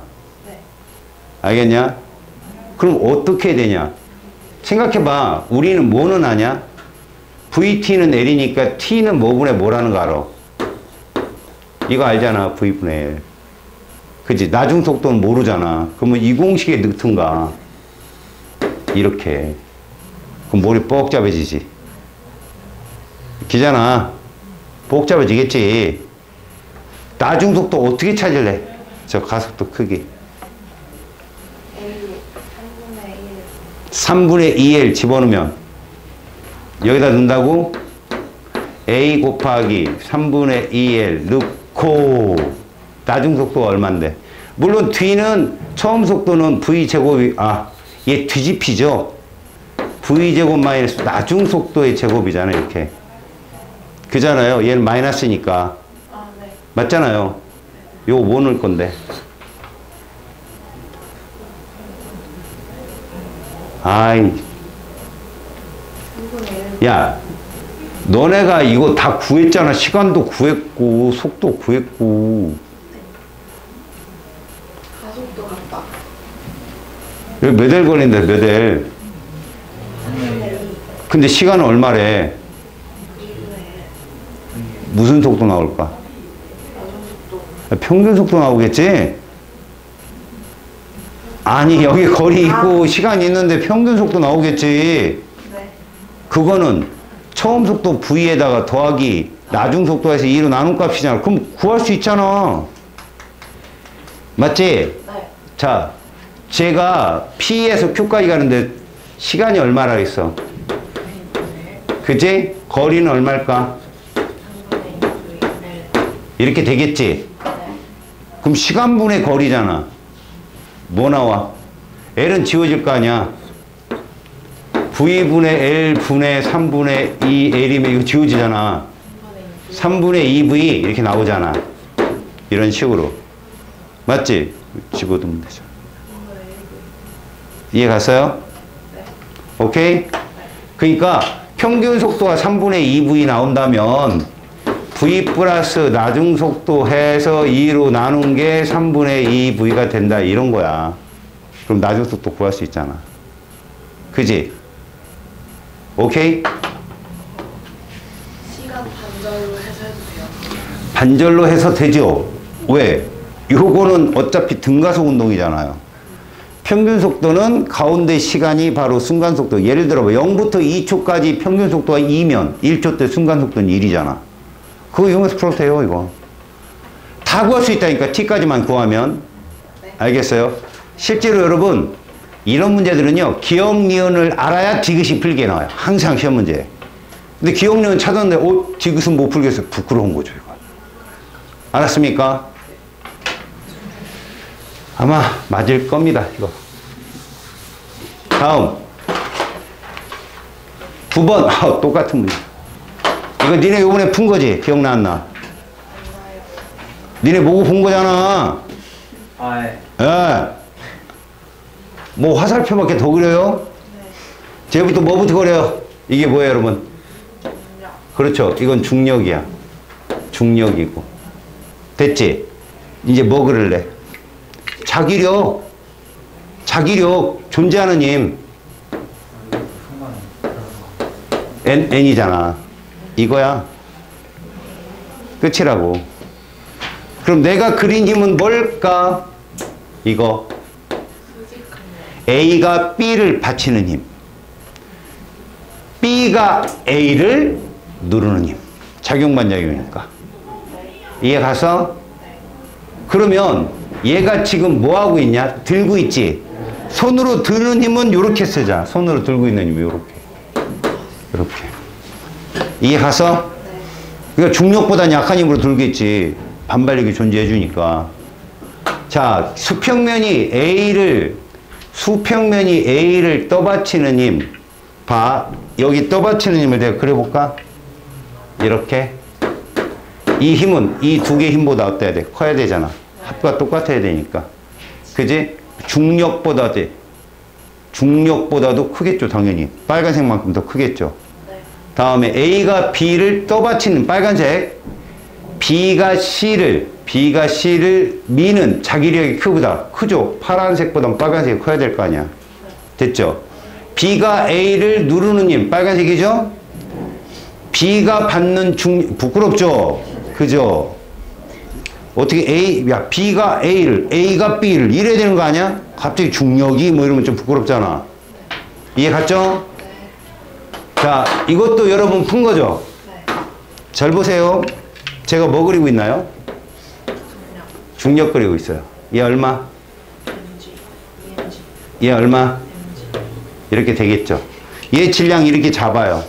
알겠냐? 그럼 어떻게 해야 되냐? 생각해봐. 우리는 뭐는 아냐? VT는 L이니까 T는 뭐분의 뭐라는 거 알아? 이거 알잖아. V분의 L. 그치? 나중 속도는 모르잖아. 그러면 이 공식에 넣든가. 이렇게. 그럼 머리 뻑잡아지지. 기잖아. 복잡해지겠지. 나중 속도 어떻게 찾을래? 저 가속도 크기. L 3분의 1. 3분의 2L 집어넣으면 여기다 넣는다고? A 곱하기 3분의 2L 넣고 나중 속도가 얼만데? 물론 뒤는 처음 속도는 V제곱이 얘 뒤집히죠? V제곱 마이너스 나중 속도의 제곱이잖아요. 이렇게. 그잖아요. 얘는 마이너스니까. 네. 맞잖아요. 요거 뭐 넣을 건데? 아이. 3분의 1. 야, 너네가 이거 다 구했잖아. 시간도 구했고, 속도 구했고. 가속도 같다. 여기 몇 일 걸린다, 몇 일. 3분의 2. 근데 시간은 얼마래? 2분의 1. 무슨 속도 나올까? 나중 속도. 평균 속도 나오겠지? 아니, 여기 거리 있고 시간 있는데 평균 속도 나오겠지? 네. 그거는 처음 속도 V에다가 더하기 나중 속도에서 2로 나눈 값이잖아. 그럼 구할 수 있잖아. 맞지? 네. 자, 제가 P에서 Q까지 가는데 시간이 얼마라 했어? 그지? 거리는 얼마일까? 3분의 2분의 1. 이렇게 되겠지? 네. 그럼 시간분의 거리잖아. 뭐 나와? L은 지워질 거 아니야? V분의 L분의 3분의 2L이면 이거 지워지잖아. 3분의 2V 이렇게 나오잖아. 이런 식으로. 맞지? 집어두면 되죠. 이해 갔어요? 네. 오케이? 그러니까 평균 속도가 3분의 2V 나온다면 V 플러스 나중 속도 해서 2로 나눈 게 3분의 2V가 된다. 이런 거야. 그럼 나중 속도 구할 수 있잖아. 그지? 오케이? 시간 반절로 해서 해도 돼요? 반절로 해서 되죠. 왜? 요거는 어차피 등가속 운동이잖아요. 평균 속도는 가운데 시간이 바로 순간 속도. 예를 들어 0부터 2초까지 평균 속도가 2면 1초 때 순간 속도는 1이잖아. 그거 이용해서 풀어도 돼요, 이거. 다 구할 수 있다니까, t까지만 구하면. 네. 알겠어요? 실제로 여러분, 이런 문제들은요, 기억, 니은을 알아야 디귿이 풀게 나와요. 항상 시험 문제. 근데 기억, 니은 찾았는데, 디귿은 못 풀겠어요. 부끄러운 거죠, 이거. 알았습니까? 아마 맞을 겁니다, 이거. 다음. 9번. 똑같은 문제. 이거 니네 요번에 푼 거지? 기억나 안 나? 니네 보고 본 거잖아. 예. 예. 뭐 화살표밖에 더 그려요? 쟤부터 뭐부터 그려요? 이게 뭐예요, 여러분? 그렇죠. 이건 중력이야. 중력이고. 됐지? 이제 뭐 그릴래? 자기력. 자기력. 존재하는 힘. N이잖아. 이거야. 끝이라고. 그럼 내가 그린 힘은 뭘까? 이거. A가 B를 받치는 힘. B가 A를 누르는 힘. 작용반작용이니까. 이해 가서? 그러면 얘가 지금 뭐 하고 있냐? 들고 있지? 손으로 드는 힘은 이렇게 쓰자. 손으로 들고 있는 힘이 이렇게. 이렇게. 이해 가서? 그러니까 중력보다 약한 힘으로 들겠지. 반발력이 존재해 주니까. 자, 수평면이 A를 떠받치는 힘. 봐. 여기 떠받치는 힘을 내가 그려볼까? 이렇게. 이 힘은 이 두 개의 힘보다 어때야 돼? 커야 되잖아. 합과 똑같아야 되니까. 그지? 중력보다도 크겠죠, 당연히. 빨간색만큼 더 크겠죠. 다음에 A가 B를 떠받치는 빨간색. B가 C를 미는 자기력이 크죠? 파란색보다 빨간색이 커야 될 거 아니야. 됐죠? B가 A를 누르는 힘, 빨간색이죠? B가 받는 부끄럽죠? 그죠? 어떻게 B가 A가 B를 이래야 되는 거 아니야? 갑자기 중력이 뭐 이러면 좀 부끄럽잖아. 이해 갔죠? 자, 이것도 여러분 푼 거죠? 잘 보세요. 제가 뭐 그리고 있나요? 중력 그리고 있어요. 얘 얼마? 얘 얼마? 이렇게 되겠죠. 얘 질량 이렇게 잡아요.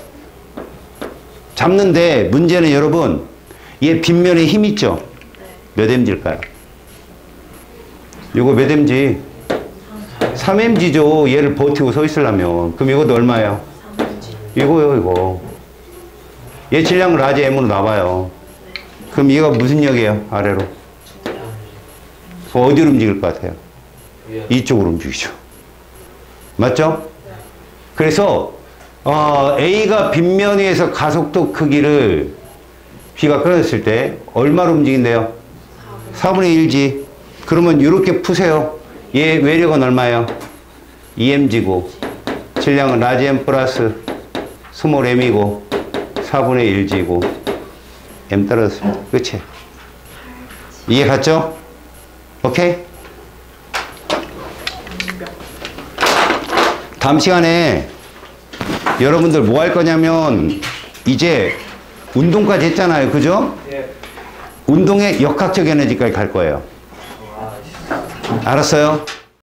잡는데 문제는 여러분, 얘 빗면에 힘 있죠? 몇 mg일까요? 이거 몇 mg? 3mg죠. 얘를 버티고 서 있으려면. 그럼 이것도 얼마예요? 이거요, 이거. 얘 질량 라지 M으로 나와요. 그럼 얘가 무슨 역이에요? 아래로. 어디로 움직일 것 같아요? 이쪽으로 움직이죠. 맞죠? 그래서 A가 빗면 위에서 가속도 크기를 B가 끊었을 때 얼마로 움직인대요? 4분의 1g. 그러면 이렇게 푸세요. 얘 외력은 얼마예요? 2mg고 질량은 라지 M 플러스 스몰 m이고 4분의 1g고 M 떨어졌습니다. 그치? 이해 갔죠? 오케이? 다음 시간에 여러분들 뭐 할 거냐면 이제 운동까지 했잖아요. 그죠? 예. 운동의 역학적 에너지까지 갈 거예요. 알았어요?